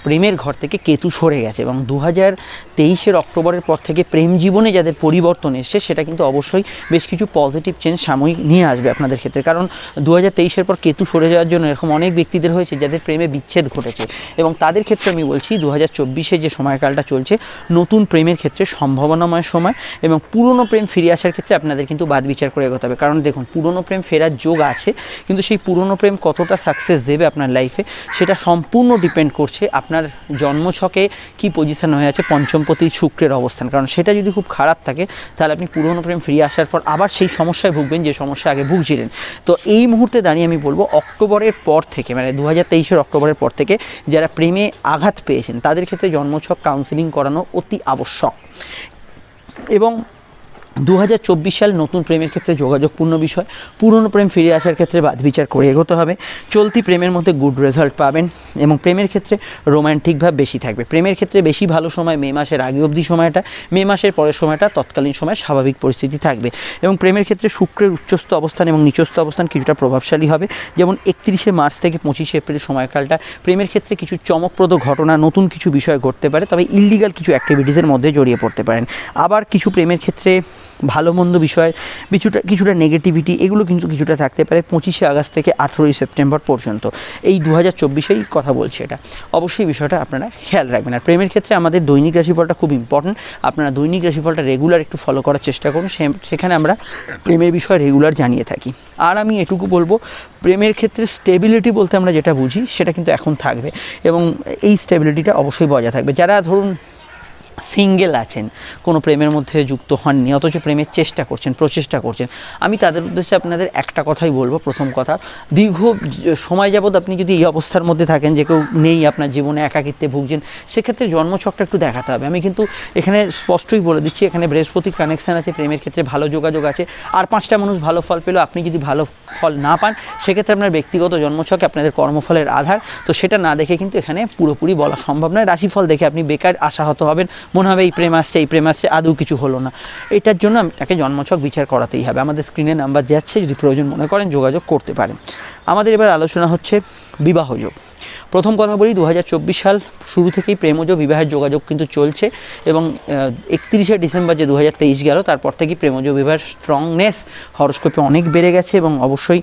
প্রেমের ঘর থেকে কেতু সরে গেছে, এবং 2023-এর অক্টোবরের পর থেকে প্রেম জীবনে যাদের পরিবর্তন এসছে সেটা কিন্তু অবশ্যই বেশ কিছু পজিটিভ চেঞ্জ সাময়িক নিয়ে আসবে আপনাদের ক্ষেত্রে। কারণ 2023-এর পর কেতু সরে যাওয়ার জন্য এরকম অনেক ব্যক্তিদের হয়েছে যাদের প্রেমে বিচ্ছেদ ঘটেছে, এবং তাদের ক্ষেত্রে আমি বলছি 2024-এ যে সময়কালটা চলছে নতুন প্রেমের ক্ষেত্রে সম্ভাবনাময় সময়, এবং পুরনো প্রেম ফিরে আসার ক্ষেত্রে আপনাদের কিন্তু বাদ বিচার করে এগোতে হবে। কারণ দেখুন পুরনো প্রেম ফেরার যোগ আছে, কিন্তু সেই পুরনো প্রেম কতটা সাকসেস দেবে আপনার লাইফে সেটা সম্পূর্ণ ডিপেন্ড করছে আপনার জন্মছকে কি পজিশন হয়ে আছে পঞ্চমপতি শুক্রের অবস্থান। কারণ সেটা যদি খুব খারাপ থাকে তাহলে আপনি পুরনো প্রেম ফিরে আসার পর আবার সেই সমস্যায় ভুগবেন যে সমস্যা আগে ভুগছিলেন। তো এই মুহূর্তে দাঁড়িয়ে আমি বলবো অক্টোবরের পর থেকে, মানে 2023-এর অক্টোবরের পর থেকে যারা প্রেমে আঘাত পেয়েছেন তাদের ক্ষেত্রে জন্মছক কাউন্সেলিং করানো অতি আবশ্যক। এবং 2024 সাল নতুন প্রেমের ক্ষেত্রে যোগাযোগপূর্ণ বিষয়, পুরনো প্রেম ফিরে আসার ক্ষেত্রে বাদ বিচার করে এগোতে হবে। চলতি প্রেমের মধ্যে গুড রেজাল্ট পাবেন, এবং প্রেমের ক্ষেত্রে রোম্যান্টিক ভাব বেশি থাকবে। প্রেমের ক্ষেত্রে বেশি ভালো সময় মে মাসের আগে অবধি সময়টা, মে মাসের পরের সময়টা তৎকালীন সময় স্বাভাবিক পরিস্থিতি থাকবে। এবং প্রেমের ক্ষেত্রে শুক্রের উচ্চস্থ অবস্থান এবং নিচস্থ অবস্থান কিছুটা প্রভাবশালী হবে। যেমন 31শে মার্চ থেকে 25শে এপ্রিল সময়কালটা প্রেমের ক্ষেত্রে কিছু চমকপ্রদ ঘটনা, নতুন কিছু বিষয় ঘটতে পারে, তবে ইললিগাল কিছু অ্যাক্টিভিটিসের মধ্যে জড়িয়ে পড়তে পারেন। আবার কিছু প্রেমের ক্ষেত্রে ভালো মন্দ বিষয় কিছুটা নেগেটিভিটি এগুলো কিন্তু কিছুটা থাকতে পারে 25শে আগস্ট থেকে 18ই সেপ্টেম্বর পর্যন্ত। এই 2024-এই কথা বলছি, এটা অবশ্যই বিষয়টা আপনারা খেয়াল রাখবেন। আর প্রেমের ক্ষেত্রে আমাদের দৈনিক রাশিফলটা খুব ইম্পর্টেন্ট, আপনারা দৈনিক রাশিফলটা রেগুলার একটু ফলো করার চেষ্টা করুন, সেখানে আমরা প্রেমের বিষয় রেগুলার জানিয়ে থাকি। আর আমি এটুকু বলবো প্রেমের ক্ষেত্রে স্টেবিলিটি বলতে আমরা যেটা বুঝি সেটা কিন্তু এখন থাকবে, এবং এই স্টেবিলিটিটা অবশ্যই বজায় থাকবে। যারা ধরুন সিঙ্গেল আছেন, কোনো প্রেমের মধ্যে যুক্ত হননি অথচ প্রেমের প্রচেষ্টা করছেন, আমি তাদের উদ্দেশ্যে আপনাদের একটা কথাই বলবো। প্রথম কথা, দীর্ঘ সময় যাবৎ আপনি যদি এই অবস্থার মধ্যে থাকেন যে কেউ নেই আপনার জীবনে, একাকিত্বে ভুগছেন, সেক্ষেত্রে জন্মছকটা একটু দেখাতে হবে। আমি কিন্তু এখানে স্পষ্টই বলে দিচ্ছি, এখানে বৃহস্পতির কানেকশান আছে, প্রেমের ক্ষেত্রে ভালো যোগাযোগ আছে, আর 5টা মানুষ ভালো ফল পেলো, আপনি যদি ভালো ফল না পান সেক্ষেত্রে আপনার ব্যক্তিগত জন্মছকে আপনাদের কর্মফলের আধার, তো সেটা না দেখে কিন্তু এখানে পুরোপুরি বলা সম্ভব নয়। রাশিফল দেখে আপনি বেকার আশাহত হবেন, মনে হবে এই প্রেম আসছে আদৌ কিছু হলো না। এটার জন্য তাকে জন্মছক বিচার করাতেই হবে। আমাদের স্ক্রিনে নাম্বার যাচ্ছে, যদি প্রয়োজন মনে করেন যোগাযোগ করতে পারেন। আমাদের এবার আলোচনা হচ্ছে বিবাহযোগ। প্রথম কথা বলি 2024 সাল শুরু থেকেই প্রেমজ বিবাহের যোগাযোগ কিন্তু চলছে, এবং 31শে ডিসেম্বর যে 2023 গেল তারপর থেকেই প্রেমজ বিবাহের স্ট্রংনেস হরস্কোপে অনেক বেড়ে গেছে, এবং অবশ্যই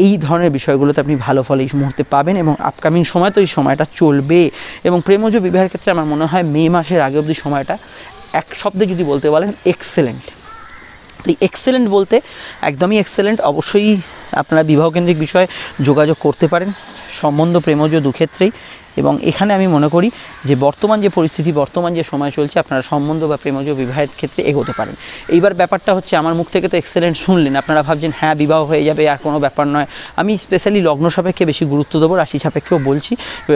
এই ধরনের বিষয়গুলোতে আপনি ভালো ফল এই মুহূর্তে পাবেন, এবং আপকামিং সময় তো এই সময়টা চলবে। এবং প্রেমজ বিবাহের ক্ষেত্রে আমার মনে হয় মে মাসের আগে অবধি সময়টা এক শব্দে যদি বলতে বলেন এক্সেলেন্ট। তো এই এক্সেলেন্ট বলতে একদমই এক্সেলেন্ট। অবশ্যই আপনারা বিবাহকেন্দ্রিক বিষয়ে যোগাযোগ করতে পারেন, সম্বন্ধ প্রেমজ দুক্ষেত্রেই এবং এখানে আমি মনে করি যে বর্তমান যে পরিস্থিতি, বর্তমান যে সময় চলছে, আপনারা সম্বন্ধ বা প্রেমজ বিবাহের ক্ষেত্রে এগোতে পারেন। এইবার ব্যাপারটা হচ্ছে, আমার মুখ থেকে তো এক্সেলেন্ট শুনলেন, আপনারা ভাবছেন হ্যাঁ বিবাহ হয়ে যাবে আর কোনো ব্যাপার নয়। আমি স্পেশালি লগ্ন সাপেক্ষে বেশি গুরুত্ব দেবো, রাশি সাপেক্ষেও বলছি।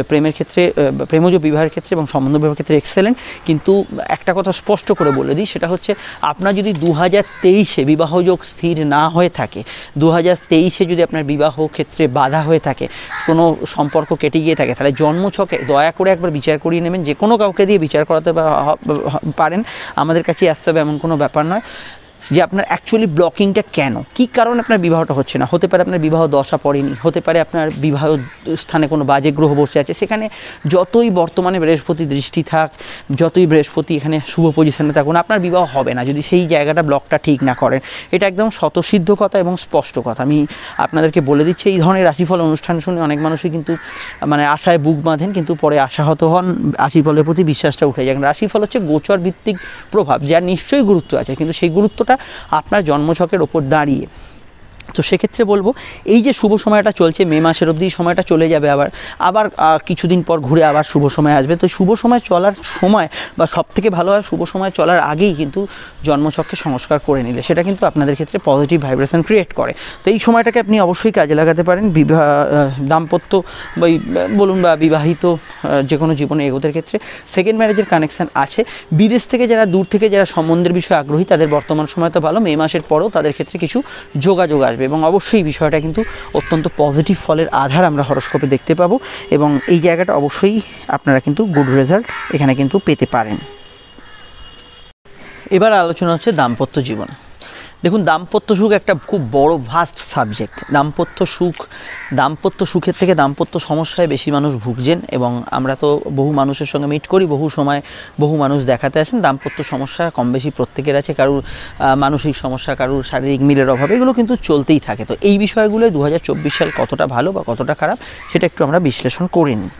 প্রেমের ক্ষেত্রে, প্রেমজ বিবাহের ক্ষেত্রে এবং সম্বন্ধ বিবাহের ক্ষেত্রে এক্সেলেন্ট। কিন্তু একটা কথা স্পষ্ট করে বলে দিই, সেটা হচ্ছে আপনার যদি 2023-এ বিবাহযোগ স্থির না হয়ে থাকে, 2023-এ যদি আপনার বিবাহ ক্ষেত্রে বাধা হয়ে থাকে, কোনো সম্পর্ক কেটে গিয়ে থাকে, তাহলে জন্মছকে দয়া করে একবার বিচার করিয়ে নেবেন। যে কোনো কাউকে দিয়ে বিচার করাতে পারেন, আমাদের কাছে আসতে হবে এমন কোনো ব্যাপার নয়। যে আপনার অ্যাকচুয়ালি ব্লকিংটা কেন, কী কারণে আপনার বিবাহটা হচ্ছে না। হতে পারে আপনার বিবাহ দশা পড়েনি, হতে পারে আপনার বিবাহ স্থানে কোনো বাজে গ্রহ বসে আছে, সেখানে যতই বর্তমানে বৃহস্পতি দৃষ্টি থাক, যতই বৃহস্পতি এখানে শুভ পজিশনে থাকুন, আপনার বিবাহ হবে না যদি সেই জায়গাটা ব্লকটা ঠিক না করেন। এটা একদম স্বতঃসিদ্ধ কথা এবং স্পষ্ট কথা। আমি আপনাদেরকে বলে দিচ্ছি, এই ধরনের রাশিফল অনুষ্ঠান শুনে অনেক মানুষই কিন্তু মানে আশায় বুক বাঁধেন, কিন্তু পরে আশাহত হন, রাশিফলের প্রতি বিশ্বাসটা উঠে যায়। রাশিফল হচ্ছে গোচর ভিত্তিক প্রভাব, যার নিশ্চয়ই গুরুত্ব আছে, কিন্তু সেই গুরুত্বটা আপনার জন্মছকের ওপর দাঁড়িয়ে। তো সেক্ষেত্রে বলবো, এই যে শুভ সময়টা চলছে, মে মাসের অবধি সময়টা চলে যাবে, আবার কিছুদিন পর ঘুরে আবার শুভ সময় আসবে। তো শুভ সময় চলার সময় বা সবথেকে ভালো হয় শুভ সময় চলার আগেই কিন্তু জন্মছককে সংস্কার করে নিলে, সেটা কিন্তু আপনাদের ক্ষেত্রে পজিটিভ ভাইব্রেশন ক্রিয়েট করে। তো এই সময়টাকে আপনি অবশ্যই কাজে লাগাতে পারেন দাম্পত্য বলুন বা বিবাহিত যে কোনো জীবনে এগোতের ক্ষেত্রে। সেকেন্ড ম্যারেজের কানেকশান আছে। বিদেশ থেকে যারা, দূর থেকে যারা সম্বন্ধের বিষয়ে আগ্রহী, তাদের বর্তমান সময় তো ভালো, মে মাসের পরেও তাদের ক্ষেত্রে কিছু যোগাযোগ আসবে এবং অবশ্যই বিষয়টা কিন্তু অত্যন্ত পজিটিভ ফলের আধার আমরা হরোস্কোপে দেখতে পাবো এবং এই জায়গাটা অবশ্যই আপনারা কিন্তু গুড রেজাল্ট এখানে কিন্তু পেতে পারেন। এবার আলোচনা হচ্ছে দাম্পত্য জীবন। দেখুন, দাম্পত্য সুখ একটা খুব বড় ভাস্ট সাবজেক্ট। দাম্পত্য সুখের থেকে দাম্পত্য সমস্যায় বেশি মানুষ ভুগছেন এবং আমরা তো বহু মানুষের সঙ্গে মিট করি, বহু সময় বহু মানুষ দেখাতে আসেন। দাম্পত্য সমস্যা কম বেশি প্রত্যেকের আছে, কারুর মানসিক সমস্যা, কারুর শারীরিক মিলের অভাব, এগুলো কিন্তু চলতেই থাকে। তো এই বিষয়গুলো 2024 সাল কতটা ভালো বা কতটা খারাপ সেটা একটু আমরা বিশ্লেষণ করে নিই।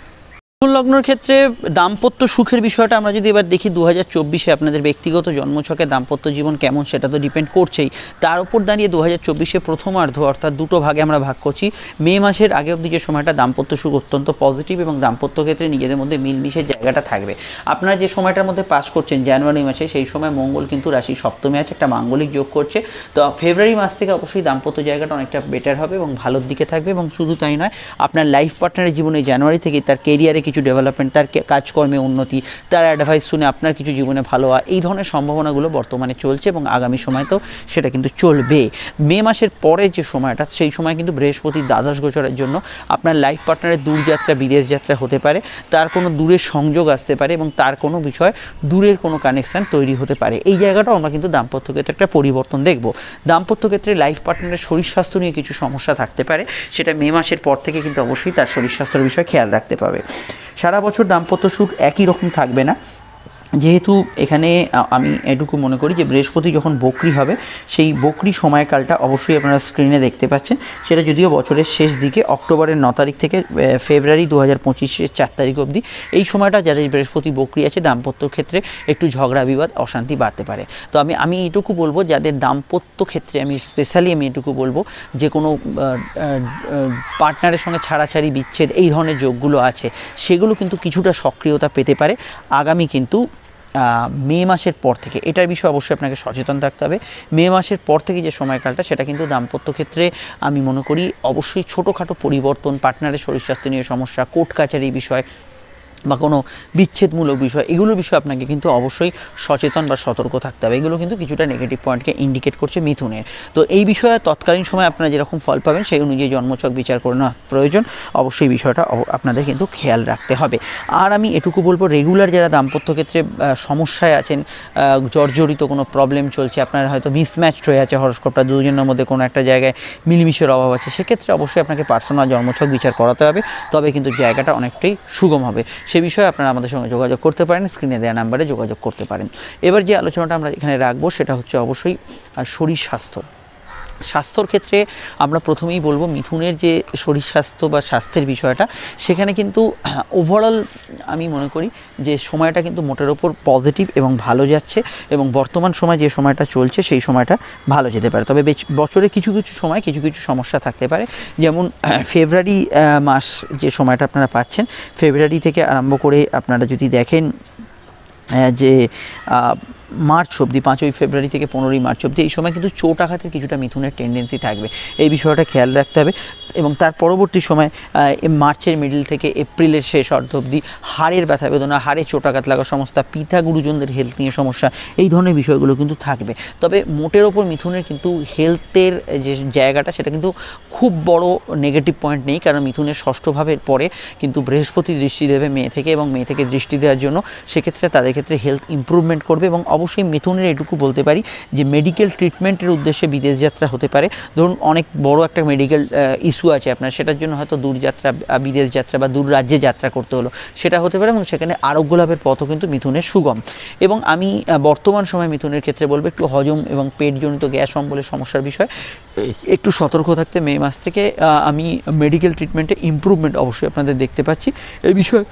মিথুন লগ্নের ক্ষেত্রে দাম্পত্য সুখের বিষয়টা আমরা যদি এবার দেখি, 2024-এ আপনাদের ব্যক্তিগত জন্মছকে দাম্পত্য জীবন কেমন সেটা তো ডিপেন্ড করছেই। তার উপর দাঁড়িয়ে 2024-এ প্রথমার্ধ, অর্থাৎ দুটো ভাগে আমরা ভাগ করছি। মে মাসের আগে অবধি যে সময়টা দাম্পত্য সুখ অত্যন্ত পজিটিভ এবং দাম্পত্য ক্ষেত্রে নিজেদের মধ্যে মিলমিশের জায়গাটা থাকবে। আপনারা যে সময়টার মধ্যে পাস করছেন জানুয়ারি মাসে, সেই সময় মঙ্গল কিন্তু রাশি সপ্তমে আছে, একটা মাঙ্গলিক যোগ করছে। তো ফেব্রুয়ারি মাস থেকে অবশ্যই দাম্পত্য জায়গাটা অনেকটা বেটার হবে এবং ভালোর দিকে থাকবে। এবং শুধু তাই নয়, আপনার লাইফ পার্টনারের জীবনে জানুয়ারি থেকে তার কেরিয়ারে কিছু ডেভেলপমেন্ট, তার কাজকর্মে উন্নতি, তার অ্যাডভাইস শুনে আপনার কিছু জীবনে ভালো হওয়া, এই ধরনের সম্ভাবনাগুলো বর্তমানে চলছে এবং আগামী সময় তো সেটা কিন্তু চলবে। মে মাসের পরে যে সময়টা, সেই সময় কিন্তু বৃহস্পতির দ্বাদশ গোচরের জন্য আপনার লাইফ পার্টনারের দূরযাত্রা, বিদেশ যাত্রা হতে পারে, তার কোনো দূরের সংযোগ আসতে পারে এবং তার কোনো বিষয় দূরের কোনো কানেকশান তৈরি হতে পারে। এই জায়গাটাও আমরা কিন্তু দাম্পত্য ক্ষেত্রে একটা পরিবর্তন দেখব। দাম্পত্য ক্ষেত্রে লাইফ পার্টনারের শরীর স্বাস্থ্য নিয়ে কিছু সমস্যা থাকতে পারে, সেটা মে মাসের পর থেকে কিন্তু অবশ্যই তার শরীর স্বাস্থ্যের বিষয়ে খেয়াল রাখতে পারবে। সারা বছর দাম্পত্য সুখ একই রকম থাকবে না, যেহেতু এখানে আমি এটুকু মনে করি যে বৃহস্পতি যখন বকরি হবে, সেই বকরি সময়কালটা অবশ্যই আপনারা স্ক্রিনে দেখতে পাচ্ছেন। সেটা যদিও বছরের শেষ দিকে, অক্টোবরের 9 তারিখ থেকে ফেব্রুয়ারি 2025-এর 4 তারিখ অবধি, এই সময়টা যাদের বৃহস্পতি বকরি আছে, দাম্পত্য ক্ষেত্রে একটু ঝগড়া বিবাদ, অশান্তি বাড়তে পারে। তো আমি এটুকু বলবো, যাদের দাম্পত্য ক্ষেত্রে আমি এটুকু বলবো, যে কোনো পার্টনারের সঙ্গে ছাড়াছাড়ি, বিচ্ছেদ, এই ধরনের যোগগুলো আছে, সেগুলো কিন্তু কিছুটা সক্রিয়তা পেতে পারে আগামী কিন্তু মে মাসের পর থেকে। এটার বিষয়ে অবশ্যই আপনাকে সচেতন থাকতে হবে। মে মাসের পর থেকে যে সময়কালটা, সেটা কিন্তু দাম্পত্য ক্ষেত্রে আমি মনে করি অবশ্যই ছোটোখাটো পরিবর্তন, পার্টনারের শরীর স্বাস্থ্য নিয়ে সমস্যা, কোর্ট কাচারি বিষয় বা কোনো বিচ্ছেদমূলক বিষয়, এগুলো বিষয়ে আপনাকে কিন্তু অবশ্যই সচেতন বা সতর্ক থাকতে হবে। এগুলো কিন্তু কিছুটা নেগেটিভ পয়েন্টকে ইন্ডিকেট করছে মিথুনের। তো এই বিষয়ে তৎকালীন সময় আপনারা যেরকম ফল পাবেন, সেই অনুযায়ী জন্মছক বিচার করে নেওয়া প্রয়োজন। অবশ্যই বিষয়টা আপনাদের কিন্তু খেয়াল রাখতে হবে। আর আমি এটুকু বলবো, রেগুলার যারা দাম্পত্য ক্ষেত্রে সমস্যায় আছেন, জর্জরিত কোনো প্রবলেম চলছে, আপনার হয়তো মিসম্যাচড হয়ে আছে হরোস্কোপটা, দুজনের মধ্যে কোনো একটা জায়গায় মিলমিশের অভাব আছে, সেক্ষেত্রে অবশ্যই আপনাকে পার্সোনাল জন্মছক বিচার করাতে হবে, তবে কিন্তু জায়গাটা অনেকটাই সুগম হবে। সে বিষয়ে আপনারা আমাদের সঙ্গে যোগাযোগ করতে পারেন, স্ক্রিনে দেওয়া নাম্বারে যোগাযোগ করতে পারেন। এবার যে আলোচনাটা আমরা এখানে রাখবো, সেটা হচ্ছে অবশ্যই শরীর স্বাস্থ্য। স্বাস্থ্যর ক্ষেত্রে আমরা প্রথমেই বলবো মিথুনের যে শরীর স্বাস্থ্য বা স্বাস্থ্যের বিষয়টা, সেখানে কিন্তু ওভারঅল আমি মনে করি যে সময়টা কিন্তু মোটের ওপর পজিটিভ এবং ভালো যাচ্ছে, এবং বর্তমান সময় যে সময়টা চলছে সেই সময়টা ভালো যেতে পারে। তবে বছরে কিছু কিছু সময় কিছু কিছু সমস্যা থাকতে পারে, যেমন ফেব্রুয়ারি মাস যে সময়টা আপনারা পাচ্ছেন, ফেব্রুয়ারি থেকে আরম্ভ করে আপনারা যদি দেখেন যে মার্চ অবধি, 5ই ফেব্রুয়ারি থেকে 15ই মার্চ অবধি, এই সময় কিন্তু চোট আঘাতের কিছুটা মিথুনের টেন্ডেন্সি থাকবে, এই বিষয়টা খেয়াল রাখতে হবে। এবং তার পরবর্তী সময় মার্চের মিডল থেকে এপ্রিলের শেষ অর্ধ অবধি হাড়ের ব্যথা বেদনা, হাড়ে চোট আঘাত লাগা সমস্যা, পিতা গুরুজনদের হেলথ নিয়ে সমস্যা, এই ধরনের বিষয়গুলো কিন্তু থাকবে। তবে মোটের ওপর মিথুনের কিন্তু হেলথের যে জায়গাটা সেটা কিন্তু খুব বড় নেগেটিভ পয়েন্ট নেই, কারণ মিথুনের ষষ্ঠ ভাবের পরে কিন্তু বৃহস্পতি দৃষ্টি দেবে মে থেকে, এবং মে থেকে দৃষ্টি দেওয়ার জন্য সেক্ষেত্রে তাদের ক্ষেত্রে হেলথ ইমপ্রুভমেন্ট করবে। এবং অবশ্যই মিথুনের এটুকু বলতে পারি যে মেডিকেল ট্রিটমেন্টের উদ্দেশ্যে বিদেশ যাত্রা হতে পারে। ধরুন অনেক বড় একটা মেডিকেল ইস্যু আছে আপনার, সেটার জন্য হয়তো দূরযাত্রা, বিদেশ যাত্রা বা দূর রাজ্যে যাত্রা করতে হলো, সেটা হতে পারে, এবং সেখানে আরোগ্য লাভের পথও কিন্তু মিথুনের সুগম। এবং আমি বর্তমান সময় মিথুনের ক্ষেত্রে বলবো একটু হজম এবং পেটজনিত গ্যাস অম্বলের সমস্যার বিষয় একটু সতর্ক থাকতে। মে মাস থেকে আমি মেডিকেল ট্রিটমেন্টে ইমপ্রুভমেন্ট অবশ্যই আপনাদের দেখতে পাচ্ছি, এই বিষয়ে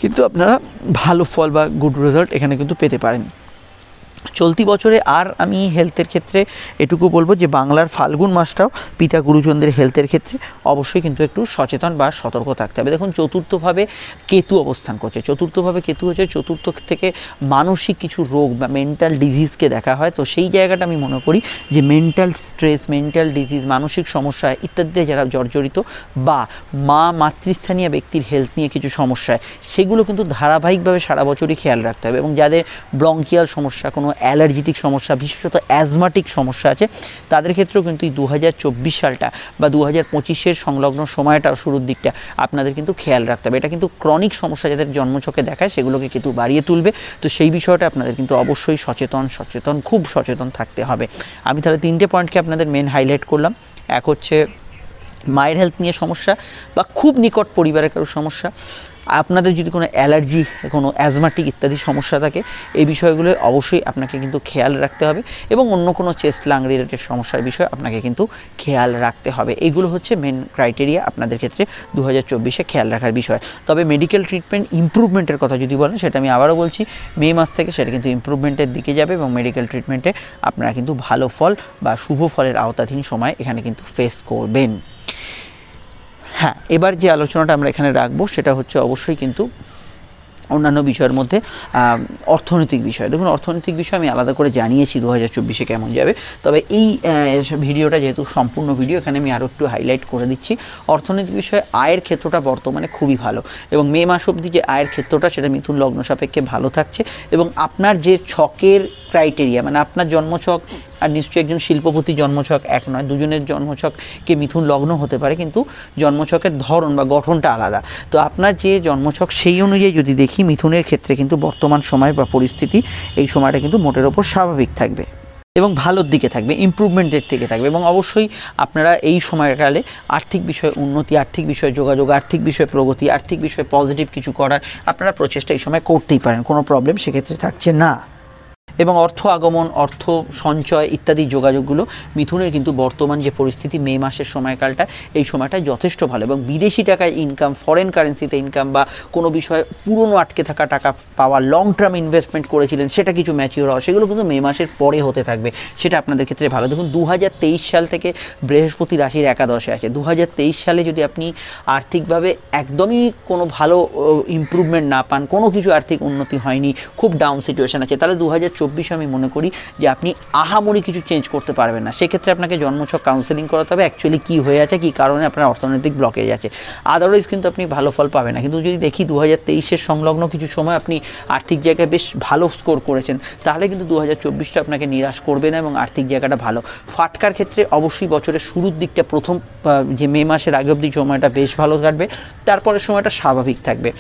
কিন্তু আপনারা ভালো ফল বা গুড রেজাল্ট এখানে কিন্তু পেতে পারেন। চলতি বছরে আর আমি হেলথের ক্ষেত্রে এটুকু বলবো যে বাংলার ফাল্গুন মাসটাও পিতা গুরুজনদের হেলথের ক্ষেত্রে অবশ্যই কিন্তু একটু সচেতন বা সতর্ক থাকতে হবে। দেখুন চতুর্থভাবে কেতু অবস্থান করছে, চতুর্থভাবে কেতু হচ্ছে চতুর্থ থেকে মানসিক কিছু রোগ বা মেন্টাল ডিজিজকে দেখা হয়। তো সেই জায়গাটা আমি মনে করি যে মেন্টাল স্ট্রেস, মেন্টাল ডিজিজ, মানসিক সমস্যা ইত্যাদিতে যারা জর্জরিত, বা মাতৃস্থানীয় ব্যক্তির হেলথ নিয়ে কিছু সমস্যায়, সেগুলো কিন্তু ধারাবাহিকভাবে সারা বছরই খেয়াল রাখতে হবে। এবং যাদের ব্রঙ্কিয়াল সমস্যা, কোনো অ্যালার্জিটিক সমস্যা, বিশেষত অ্যাজমাটিক সমস্যা আছে, তাদের ক্ষেত্রেও কিন্তু এই 2024 সালটা বা 2025-এর সংলগ্ন সময়টা শুরুর দিকটা আপনাদের কিন্তু খেয়াল রাখতে হবে। এটা কিন্তু ক্রনিক সমস্যা যাদের জন্মছকে দেখায় সেগুলোকে কিন্তু বাড়িয়ে তুলবে। তো সেই বিষয়টা আপনাদের কিন্তু অবশ্যই খুব সচেতন থাকতে হবে। আমি তাহলে 3টে পয়েন্টকে আপনাদের মেন হাইলাইট করলাম। এক হচ্ছে মায়ের হেলথ নিয়ে সমস্যা বা খুব নিকট পরিবারের কারো সমস্যা, আপনাদের যদি কোনো অ্যালার্জি, কোনো অ্যাজমাটিক ইত্যাদি সমস্যা থাকে, এই বিষয়গুলো অবশ্যই আপনাকে কিন্তু খেয়াল রাখতে হবে। এবং অন্য কোনো চেস্ট লাং রিলেটেড সমস্যার বিষয় আপনাকে কিন্তু খেয়াল রাখতে হবে। এইগুলো হচ্ছে মেন ক্রাইটেরিয়া আপনাদের ক্ষেত্রে 2024-এ খেয়াল রাখার বিষয়। তবে মেডিকেল ট্রিটমেন্ট ইমপ্রুভমেন্টের কথা যদি বলেন, সেটা আমি আবারও বলছি, মে মাস থেকে সেটা কিন্তু ইমপ্রুভমেন্টের দিকে যাবে, এবং মেডিকেল ট্রিটমেন্টে আপনারা কিন্তু ভালো ফল বা শুভ ফলের আওতাধীন সময় এখানে কিন্তু ফেস করবেন। হ্যাঁ, এবার যে আলোচনাটা আমরা এখানে রাখবো সেটা হচ্ছে অবশ্যই কিন্তু অন্যান্য বিষয়ের মধ্যে অর্থনৈতিক বিষয়। দেখুন অর্থনৈতিক বিষয় আমি আলাদা করে জানিয়েছি 2024-এ কেমন যাবে, তবে এই ভিডিওটা যেহেতু সম্পূর্ণ ভিডিও, এখানে আমি আরও একটু হাইলাইট করে দিচ্ছি। অর্থনৈতিক বিষয়ে আয়ের ক্ষেত্রটা বর্তমানে খুবই ভালো, এবং মে মাস অবধি যে আয়ের ক্ষেত্রটা সেটা মিথুন লগ্ন সাপেক্ষে ভালো থাকছে। এবং আপনার যে ছকের ক্রাইটেরিয়া, মানে আপনার জন্মছক, আর নিশ্চয়ই একজন শিল্পপতি জন্মছক এক নয়, দুজনের জন্মছককে মিথুন লগ্ন হতে পারে, কিন্তু জন্মছকের ধরন বা গঠনটা আলাদা। তো আপনার যে জন্মছক সেই অনুযায়ী যদি দেখি, মিথুনের ক্ষেত্রে কিন্তু বর্তমান সময় বা পরিস্থিতি, এই সময়টা কিন্তু মোটের ওপর স্বাভাবিক থাকবে এবং ভালোর দিকে থাকবে, ইমপ্রুভমেন্টের দিকে থাকবে। এবং অবশ্যই আপনারা এই সময়কালে আর্থিক বিষয়ে উন্নতি, আর্থিক বিষয়ে যোগাযোগ, আর্থিক বিষয়ে প্রগতি, আর্থিক বিষয়ে পজিটিভ কিছু করার আপনারা প্রচেষ্টা এই সময় করতেই পারেন, কোনো প্রবলেম সেক্ষেত্রে থাকছে না। এবং অর্থ আগমন, অর্থ সঞ্চয় ইত্যাদি যোগাযোগগুলো মিথুনের কিন্তু বর্তমান যে পরিস্থিতি, মে মাসের সময়কালটা, এই সময়টা যথেষ্ট ভালো। এবং বিদেশি টাকায় ইনকাম, ফরেন কারেন্সিতে ইনকাম, বা কোনো বিষয়ে পুরনো আটকে থাকা টাকা পাওয়া, লং টার্ম ইনভেস্টমেন্ট করেছিলেন সেটা কিছু ম্যাচিওর হওয়া, সেগুলো কিন্তু মে মাসের পরে হতে থাকবে, সেটা আপনাদের ক্ষেত্রে ভালো। দেখুন 2023 সাল থেকে বৃহস্পতি রাশির একাদশে আছে। 2023 সালে যদি আপনি আর্থিকভাবে একদমই কোনো ভালো ইমপ্রুভমেন্ট না পান, কোনো কিছু আর্থিক উন্নতি হয়নি, খুব ডাউন সিচুয়েশন আছে, তাহলে 2024 আমি মনে করি যে আপনি আহামরি কিছু চেঞ্জ করতে পারবেন না। সেক্ষেত্রে আপনাকে জন্মছক কাউন্সেলিং করাতে হবে, অ্যাকচুয়ালি কী হয়ে আছে, কী কারণে আপনার অর্থনৈতিক ব্লকেজ আছে, আদারওয়াইজ কিন্তু আপনি ভালো ফল পাবেন না। কিন্তু যদি দেখি 2023-এর সংলগ্ন কিছু সময় আপনি আর্থিক জায়গায় বেশ ভালো স্কোর করেছেন, তাহলে কিন্তু 2024টা আপনাকে নিরাশ করবে না, এবং আর্থিক জায়গাটা ভালো। ফাটকার ক্ষেত্রে অবশ্যই বছরের শুরুর দিকটা, প্রথম যে মে মাসের আগে অবধি সময়টা বেশ ভালো কাটবে, তারপরের সময়টা স্বাভাবিক থাকবে।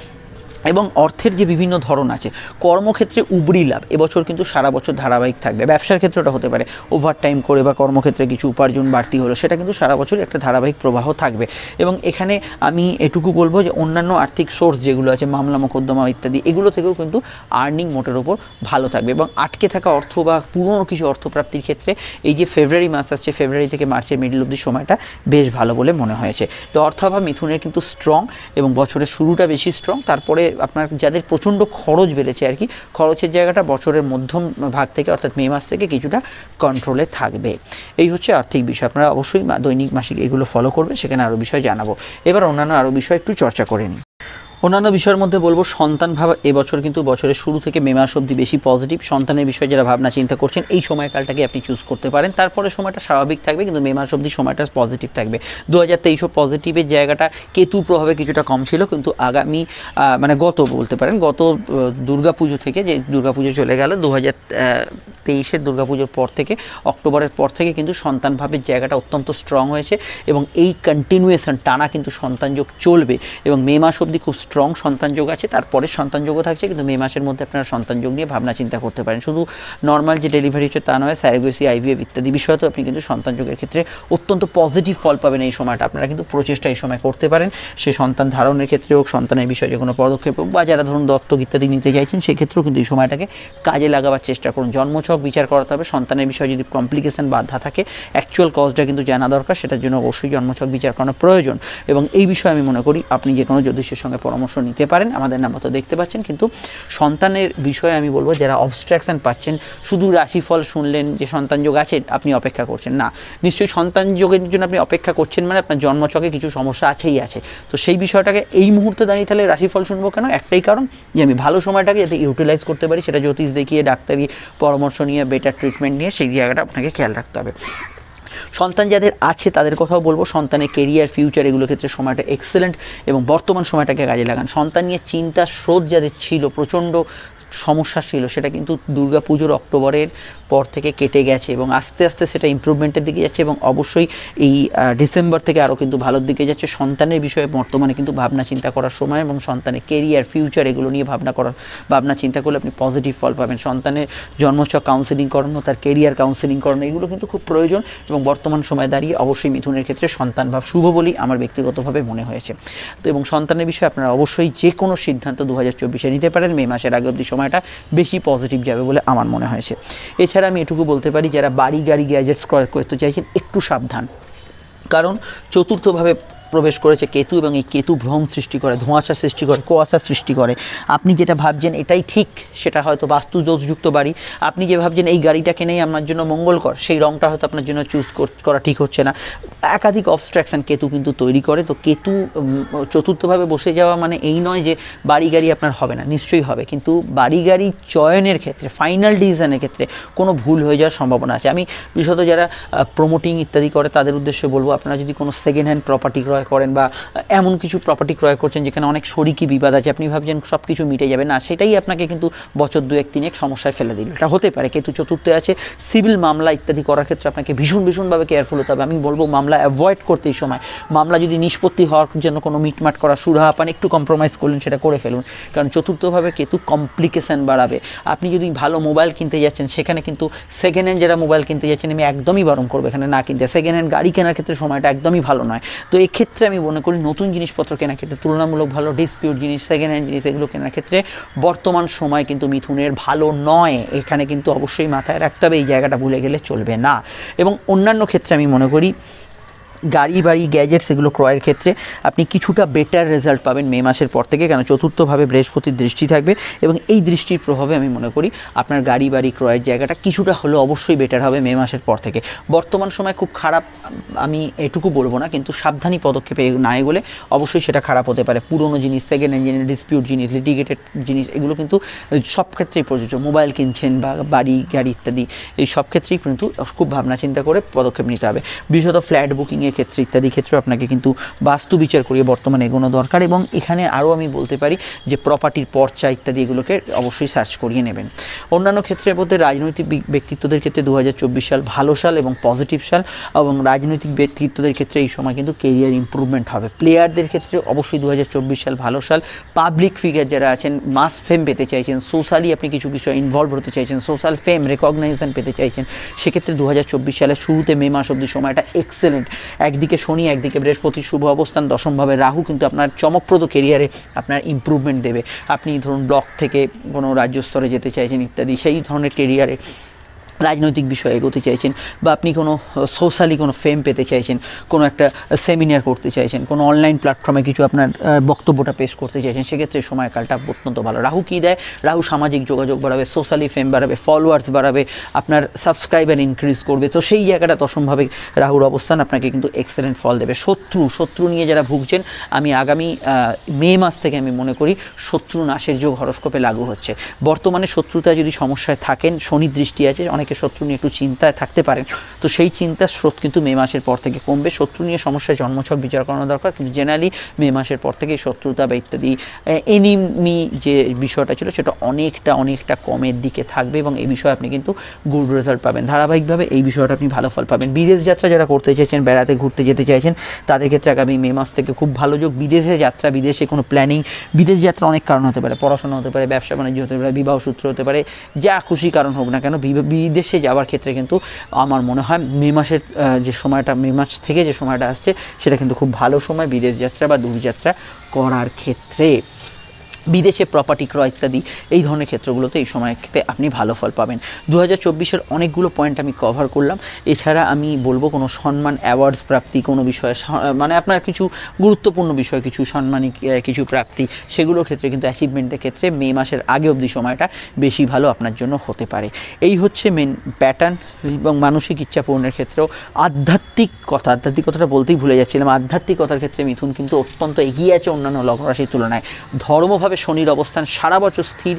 এবং অর্থের যে বিভিন্ন ধরন আছে, কর্মক্ষেত্রে উবরি লাভ এবছর কিন্তু সারা বছর ধারাবাহিক থাকবে। ব্যবসার ক্ষেত্রে ওটা হতে পারে ওভারটাইম করে বা কর্মক্ষেত্রে কিছু উপার্জন বাড়তি হলো, সেটা কিন্তু সারা বছর একটা ধারাবাহিক প্রবাহ থাকবে। এবং এখানে আমি এটুকু বলবো যে অন্যান্য আর্থিক সোর্স যেগুলো আছে, মামলা মোকদ্দমা ইত্যাদি, এগুলো থেকেও কিন্তু আর্নিং মোটের ওপর ভালো থাকবে। এবং আটকে থাকা অর্থ বা পুরনো কিছু অর্থপ্রাপ্তির ক্ষেত্রে এই যে ফেব্রুয়ারি মাস আসছে, ফেব্রুয়ারি থেকে মার্চের মিডল অব্দি সময়টা বেশ ভালো বলে মনে হয়েছে। তো অর্থাভাব মিথুনের কিন্তু স্ট্রং এবং বছরের শুরুটা বেশি স্ট্রং। তারপরে আপনার যাদের প্রচণ্ড খরচ বেড়েছে আর কি, খরচের জায়গাটা বছরের মধ্যম ভাগ থেকে অর্থাৎ মে মাস থেকে কিছুটা কন্ট্রোলে থাকবে। এই হচ্ছে আর্থিক বিষয়। আপনারা অবশ্যই দৈনিক মাসিক এগুলো ফলো করবে, সেখানে আরও বিষয় জানাবো। এবার অন্যান্য আরও বিষয় একটু চর্চা করে নিই। অন্যান্য বিষয়ের মধ্যে বলবো সন্তান ভাব এবছর কিন্তু বছরের শুরু থেকে মে মাস অবধি বেশি পজিটিভ। সন্তানের বিষয়ে যারা ভাবনা চিন্তা করছেন এই সময়কালটাকে আপনি চুজ করতে পারেন। তারপরে সময়টা স্বাভাবিক থাকবে, কিন্তু মে মাস অবধি সময়টা পজিটিভ থাকবে। 2023 পজিটিভের জায়গাটা কেতু প্রভাবে কিছুটা কম ছিল, কিন্তু আগামী মানে গত বলতে পারেন গত দুর্গাপুজো থেকে, যে দুর্গাপুজো চলে গেল 2023 দুর্গাপুজোর পর থেকে, অক্টোবরের পর থেকে কিন্তু সন্তান ভাবের জায়গাটা অত্যন্ত স্ট্রং হয়েছে এবং এই কন্টিনিউয়েশন টানা কিন্তু সন্তান যোগ চলবে এবং মে মাস অবধি খুব স্ট্রং সন্তান যোগ আছে। তারপরে সন্তান যোগও থাকছে, কিন্তু মে মাসের মধ্যে আপনারা সন্তান যোগ নিয়ে ভাবনা চিন্তা করতে পারেন। শুধু নর্মাল যে ডেলিভারি হচ্ছে তা নয়, স্যারোগেসি, আইভিএফ ইত্যাদি বিষয়তেও আপনি কিন্তু সন্তান যোগের ক্ষেত্রে অত্যন্ত পজিটিভ ফল পাবেন এই সময়টা। আপনারা কিন্তু প্রচেষ্টা এই সময় করতে পারেন, সে সন্তান ধারণের ক্ষেত্রে হোক, সন্তানের বিষয়ে যে কোনো পদক্ষেপ হোক, বা যারা ধরুন দত্তক ইত্যাদি নিতে চাইছেন সেক্ষেত্রেও কিন্তু এই সময়টাকে কাজে লাগাবার চেষ্টা করুন। জন্মছক বিচার করাতে হবে, সন্তানের বিষয়ে যদি কমপ্লিকেশন বাধা থাকে অ্যাকচুয়াল কজটা কিন্তু জানা দরকার, সেটার জন্য অবশ্যই জন্মছক বিচার করানো প্রয়োজন। এবং এই বিষয়ে আমি মনে করি আপনি যে কোনো জ্যোতিষের সঙ্গে পরামর্শ নিতে পারেন, আমাদের নাম্বার তো দেখতে পাচ্ছেন। কিন্তু সন্তানের বিষয়ে আমি বলবো যারা অবস্ট্রাকশন পাচ্ছেন, শুধু রাশিফল শুনলেন যে সন্তান যোগ আছে আপনি অপেক্ষা করছেন, না, নিশ্চয়ই সন্তান যোগের জন্য আপনি অপেক্ষা করছেন মানে আপনার জন্মছকে কিছু সমস্যা আছেই আছে। তো সেই বিষয়টাকে এই মুহূর্তে দাঁড়িয়ে তাহলে রাশিফল শুনবো কেন? একটাই কারণ যে আমি ভালো সময়টাকে যাতে ইউটিলাইজ করতে পারি, সেটা জ্যোতিষ দেখিয়ে, ডাক্তারি পরামর্শ নিয়ে, বেটার ট্রিটমেন্ট নিয়ে, সেই জায়গাটা আপনাকে খেয়াল রাখতে হবে। সন্তান যাদের আছে তাদের কথাও বলবো, সন্তানের কেরিয়ার, ফিউচার এগুলোর ক্ষেত্রে সময়টা এক্সেলেন্ট এবং বর্তমান সময়টাকে কাজে লাগান। সন্তান নিয়ে চিন্তার স্রোত যাদের ছিল, প্রচণ্ড সমস্যা ছিল, সেটা কিন্তু দুর্গাপুজোর অক্টোবরের পর থেকে কেটে গেছে এবং আস্তে আস্তে সেটা ইমপ্রুভমেন্টের দিকে যাচ্ছে এবং অবশ্যই এই ডিসেম্বর থেকে আরও কিন্তু ভালোর দিকে যাচ্ছে। সন্তানের বিষয়ে বর্তমানে কিন্তু ভাবনা চিন্তা করার সময় এবং সন্তানের কেরিয়ার, ফিউচার এগুলো নিয়ে ভাবনা চিন্তা করলে আপনি পজিটিভ ফল পাবেন। সন্তানের জন্মছক কাউন্সেলিং করানো, তার কেরিয়ার কাউন্সেলিং করানো, এগুলো কিন্তু খুব প্রয়োজন এবং বর্তমান সময় দাঁড়িয়ে অবশ্যই মিথুনের ক্ষেত্রে সন্তান ভাব শুভ বলেই আমার ব্যক্তিগতভাবে মনে হয়েছে। তো এবং সন্তানের বিষয়ে আপনারা অবশ্যই যে কোনো সিদ্ধান্ত 2024 নিতে পারেন, মে মাসের আগে অবধি সময়টা বেশি পজিটিভ যাবে বলে আমার মনে হয়েছে। এছাড়া আমি এটুকু বলতে পারি, যারা বাড়ি গাড়ি গ্যাজেটস ক্রয় করতে চাইছেন একটু সাবধান, কারণ চতুর্থভাবে প্রবেশ করেছে কেতু এবং এই কেতু ভ্রম সৃষ্টি করে, ধোঁয়াশা সৃষ্টি করে, কুয়াশা সৃষ্টি করে। আপনি যেটা ভাবছেন এটাই ঠিক, সেটা হয়তো বাস্তু দোষযুক্ত বাড়ি। আপনি যে ভাবছেন এই গাড়িটা কিনেই আপনার জন্য মঙ্গলকর, সেই রঙটা হয়তো আপনার জন্য চুজ করা ঠিক হচ্ছে না। একাধিক অবস্ট্রাকশন কেতু কিন্তু তৈরি করে। তো কেতু চতুর্থভাবে বসে যাওয়া মানে এই নয় যে বাড়ি গাড়ি আপনার হবে না, নিশ্চয়ই হবে, কিন্তু বাড়ি গাড়ি চয়নের ক্ষেত্রে, ফাইনাল ডিসিশনের ক্ষেত্রে কোনো ভুল হয়ে যাওয়ার সম্ভাবনা আছে। আমি বিশেষত যারা প্রমোটিং ইত্যাদি করে তাদের উদ্দেশ্যে বলবো, আপনারা যদি কোনো সেকেন্ড হ্যান্ড প্রপার্টি ক্রয় করেন বা এমন কিছু প্রপার্টি ক্রয় করছেন যেখানে অনেক শরিকি বিবাদ আছে, আপনি ভাবছেন সব কিছু মিটে যাবে, না, সেটাই আপনাকে কিন্তু বছর 2-1-3 সমস্যায় ফেলে দিল। এটা হতে পারে। কেতু চতুর্থে আছে, সিভিল মামলা ইত্যাদি করার ক্ষেত্রে আপনাকে ভীষণভাবে কেয়ারফুল হতে হবে। আমি বলবো মামলা অ্যাভয়েড করতে এই সময়। মামলা যদি নিষ্পত্তি হওয়ার জন্য কোনো মিটমাট করা সুরাহা পান, একটু কম্প্রোমাইজ করলেন, সেটা করে ফেলুন, কারণ চতুর্থভাবে কেতু কমপ্লিকেশন বাড়াবে। আপনি যদি ভালো মোবাইল কিনতে যাচ্ছেন, সেখানে কিন্তু সেকেন্ড হ্যান্ড যারা মোবাইল কিনতে যাচ্ছেন আমি একদমই বারণ করবো এখানে না কিনতে। সেকেন্ড হ্যান্ড গাড়ি কেনার ক্ষেত্রে সময়টা একদমই ভালো নয়। তো এক্ষেত্রে আমি মনে করি নতুন জিনিসপত্র কেনার ক্ষেত্রে তুলনামূলক ভালো, ডিসপিউট জিনিস, সেকেন্ড হ্যান্ড জিনিস এগুলো কেনার ক্ষেত্রে বর্তমান সময় কিন্তু মিথুনের ভালো নয়। এখানে কিন্তু অবশ্যই মাথায় রাখতে হবে, এই জায়গাটা ভুলে গেলে চলবে না। এবং অন্যান্য ক্ষেত্রে আমি মনে করি গাড়ি বাড়ি গ্যাজেটস এগুলো ক্রয়ের ক্ষেত্রে আপনি কিছুটা বেটার রেজাল্ট পাবেন মে মাসের পর থেকে, কারণ চতুর্থভাবে বৃহস্পতির দৃষ্টি থাকবে এবং এই দৃষ্টির প্রভাবে আমি মনে করি আপনার গাড়ি বাড়ি ক্রয়ের জায়গাটা কিছুটা হলেও অবশ্যই বেটার হবে মে মাসের পর থেকে। বর্তমান সময় খুব খারাপ আমি এটুকু বলবো না, কিন্তু সাবধানী পদক্ষেপে না এগোলে অবশ্যই সেটা খারাপ হতে পারে। পুরনো জিনিস, সেকেন্ড হ্যান্ড জিনিস, ডিসপিউট জিনিস, লিটিগেটেড জিনিস, এগুলো কিন্তু সব ক্ষেত্রেই প্রযোজ্য। মোবাইল কিনছেন বা বাড়ি গাড়ি ইত্যাদি, এই সব ক্ষেত্রেই কিন্তু খুব ভাবনা চিন্তা করে পদক্ষেপ নিতে হবে। বিশেষত ফ্ল্যাট বুকিংয়ে প্ল্যানিংয়ের ক্ষেত্রে ইত্যাদি ক্ষেত্রে আপনাকে কিন্তু বাস্তু বিচার করিয়ে বর্তমানে এগোনো দরকার। এবং এখানে আরও আমি বলতে পারি যে প্রপার্টির পর্চা ইত্যাদি এগুলোকে অবশ্যই সার্চ করিয়ে নেবেন। অন্যান্য ক্ষেত্রের মধ্যে রাজনৈতিক ব্যক্তিত্বদের ক্ষেত্রে 2024 সাল ভালো সাল এবং পজিটিভ সাল, এবং রাজনৈতিক ব্যক্তিত্বদের ক্ষেত্রে এই সময় কিন্তু কেরিয়ার ইম্প্রুভমেন্ট হবে। প্লেয়ারদের ক্ষেত্রে অবশ্যই 2024 সাল ভালো সাল। পাবলিক ফিগার যারা আছেন, মাস ফেম পেতে চাইছেন, সোশ্যালি আপনি কিছু বিষয়ে ইনভলভ হতে চাইছেন, সোশ্যাল ফেম রেকগনাইজেশন পেতে চাইছেন, সেক্ষেত্রে 2024 সালের শুরুতে মে মাস অবধি সময়টা এক্সেলেন্ট। একদিকে শনি, একদিকে বৃহস্পতির শুভ অবস্থান, দশমভাবে রাহু কিন্তু আপনার চমকপ্রদ কেরিয়ারে আপনার ইম্প্রুভমেন্ট দেবে। আপনি ধরুন ব্লক থেকে কোনো রাজ্য স্তরে যেতে চাইছেন ইত্যাদি, সেই ধরনের কেরিয়ারে রাজনৈতিক বিষয়ে এগোতে চাইছেন, বা আপনি কোনো সোশ্যালি কোনো ফেম পেতে চাইছেন, কোনো একটা সেমিনার করতে চাইছেন, কোনো অনলাইন প্ল্যাটফর্মে কিছু আপনার বক্তব্যটা পেশ করতে চাইছেন, সেক্ষেত্রে সময়কালটা অত্যন্ত ভালো। রাহু কী দেয়? রাহু সামাজিক যোগাযোগ বাড়াবে, সোশ্যালি ফেম বাড়াবে, ফলোয়ার্স বাড়াবে, আপনার সাবস্ক্রাইবার ইনক্রিজ করবে। তো সেই জায়গাটা দশমভাবে রাহুর অবস্থান আপনাকে কিন্তু এক্সেলেন্ট ফল দেবে। শত্রু নিয়ে যারা ভুগছেন, আমি আগামী মে মাস থেকে আমি মনে করি শত্রু নাশের যোগ হরস্কোপে লাগু হচ্ছে। বর্তমানে শত্রুতা যদি সমস্যায় থাকেন, শনি দৃষ্টি আছে, অনেকে শত্রু নিয়ে একটু চিন্তায় থাকতে পারেন, তো সেই চিন্তার স্রোত কিন্তু মে মাসের পর থেকে কমবে। শত্রু নিয়ে সমস্যায় জন্মছক বিচার করানো দরকার, কিন্তু জেনারেলি মে মাসের পর থেকে শত্রুতা বা ইত্যাদি এনিমি যে বিষয়টা ছিল সেটা অনেকটা কমের দিকে থাকবে, এবং এই বিষয়ে আপনি কিন্তু গুড রেজাল্ট পাবেন। ধারাবাহিকভাবে এই বিষয়টা আপনি ভালো ফল পাবেন। বিদেশ যাত্রা যারা করতে চাইছেন, বেড়াতে ঘুরতে যেতে চাইছেন, তাদের ক্ষেত্রে আগামী মে মাস থেকে খুব ভালো যোগ। বিদেশে যাত্রা, বিদেশে কোনো প্ল্যানিং, বিদেশ যাত্রা অনেক কারণ হতে পারে, পড়াশোনা হতে পারে, ব্যবসা বাণিজ্য হতে পারে, বিবাহ সূত্র হতে পারে, যা খুশি কারণ হোক না কেন, বিদেশে যাওয়ার ক্ষেত্রে কিন্তু আমার মনে হয় মে মাসের যে সময়টা, মে মাস থেকে যে সময়টা আসছে সেটা কিন্তু খুব ভালো সময় বিদেশ যাত্রা বা দূরযাত্রা করার ক্ষেত্রে। বিদেশে প্রপার্টি ক্রয় ইত্যাদি এই ধরনের ক্ষেত্রগুলোতে এই সময়তে আপনি ভালো ফল পাবেন। 2024-এর অনেকগুলো পয়েন্ট আমি কভার করলাম। এছাড়া আমি বলবো কোনো সম্মান, অ্যাওয়ার্ডস প্রাপ্তি, কোনো বিষয়ে মানে আপনার কিছু গুরুত্বপূর্ণ বিষয়, কিছু সম্মানিক কিছু প্রাপ্তি, সেগুলোর ক্ষেত্রে কিন্তু অ্যাচিভমেন্টের ক্ষেত্রে মে মাসের আগে অবধি সময়টা বেশি ভালো আপনার জন্য হতে পারে। এই হচ্ছে মেন প্যাটার্ন। এবং মানসিক ইচ্ছা পূরণের ক্ষেত্রেও আধ্যাত্মিকতাটা বলতেই ভুলে যাচ্ছিলাম। আধ্যাত্মিকতার ক্ষেত্রে মিথুন কিন্তু অত্যন্ত এগিয়ে আছে অন্যান্য লগ্ন রাশির তুলনায়। ধর্মভাবে শনির অবস্থান সারা বছর স্থির,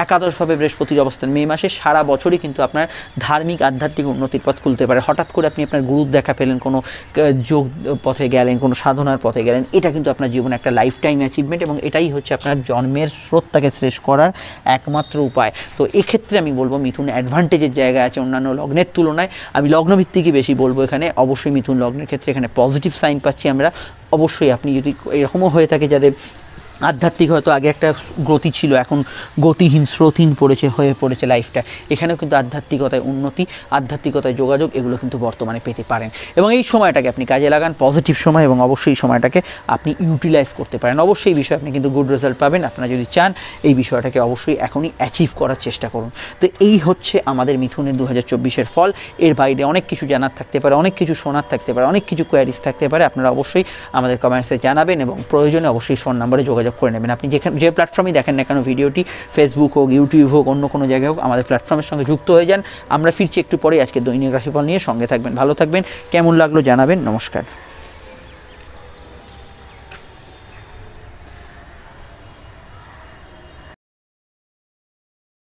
একাদশভাবে বৃহস্পতির অবস্থান মে মাসে, সারা বছরই কিন্তু আপনার ধার্মিক আধ্যাত্মিক উন্নতির পথ খুলতে পারে। হঠাৎ করে আপনি আপনার গুরুর দেখা পেলেন, কোনো যোগ পথে গেলেন, কোনো সাধনার পথে গেলেন, এটা কিন্তু আপনার জীবনে একটা লাইফ টাইম অ্যাচিভমেন্ট, এবং এটাই হচ্ছে আপনার জন্মের স্রোতটাকে শেষ করার একমাত্র উপায়। তো এক্ষেত্রে আমি বলবো মিথুন অ্যাডভান্টেজের জায়গা আছে অন্যান্য লগ্নের তুলনায়। আমি লগ্নভিত্তিকই বেশি বলবো এখানে। অবশ্যই মিথুন লগ্নের ক্ষেত্রে এখানে পজিটিভ সাইন পাচ্ছি আমরা। অবশ্যই আপনি যদি এরকমও হয়ে থাকে যাদের আধ্যাত্মিক হয়তো আগে একটা গতি ছিল, এখন গতিহীন স্রোতহীন হয়ে পড়েছে লাইফটা, এখানেও কিন্তু আধ্যাত্মিকতায় উন্নতি, আধ্যাত্মিকতায় যোগাযোগ এগুলো কিন্তু বর্তমানে পেতে পারেন। এবং এই সময়টাকে আপনি কাজে লাগান, পজিটিভ সময়, এবং অবশ্যই এই সময়টাকে আপনি ইউটিলাইজ করতে পারেন। অবশ্যই এই বিষয়ে আপনি কিন্তু গুড রেজাল্ট পাবেন। আপনারা যদি চান এই বিষয়টাকে অবশ্যই এখনই অ্যাচিভ করার চেষ্টা করুন। তো এই হচ্ছে আমাদের মিথুনের 2024-এর ফল। এর বাইরে অনেক কিছু জানার থাকতে পারে, অনেক কিছু শোনার থাকতে পারে, অনেক কিছু কোয়ারিজ থাকতে পারে। আপনারা অবশ্যই আমাদের কমেন্টসে জানাবেন, এবং প্রয়োজনে অবশ্যই ফোন নাম্বারে যোগাযোগ করে নেবেন। আপনি যে প্ল্যাটফর্মে দেখেন না কেন ভিডিওটি, ফেসবুক হোক, ইউটিউব হোক, অন্য কোনো জায়গায় হোক, আমাদের প্ল্যাটফর্মের সঙ্গে যুক্ত হয়ে যান। আমরা ফিরছি একটু পরে আজকে দৈনিক রাশিফল নিয়ে। সঙ্গে থাকবেন, ভালো থাকবেন। কেমন লাগলো জানাবেন। নমস্কার।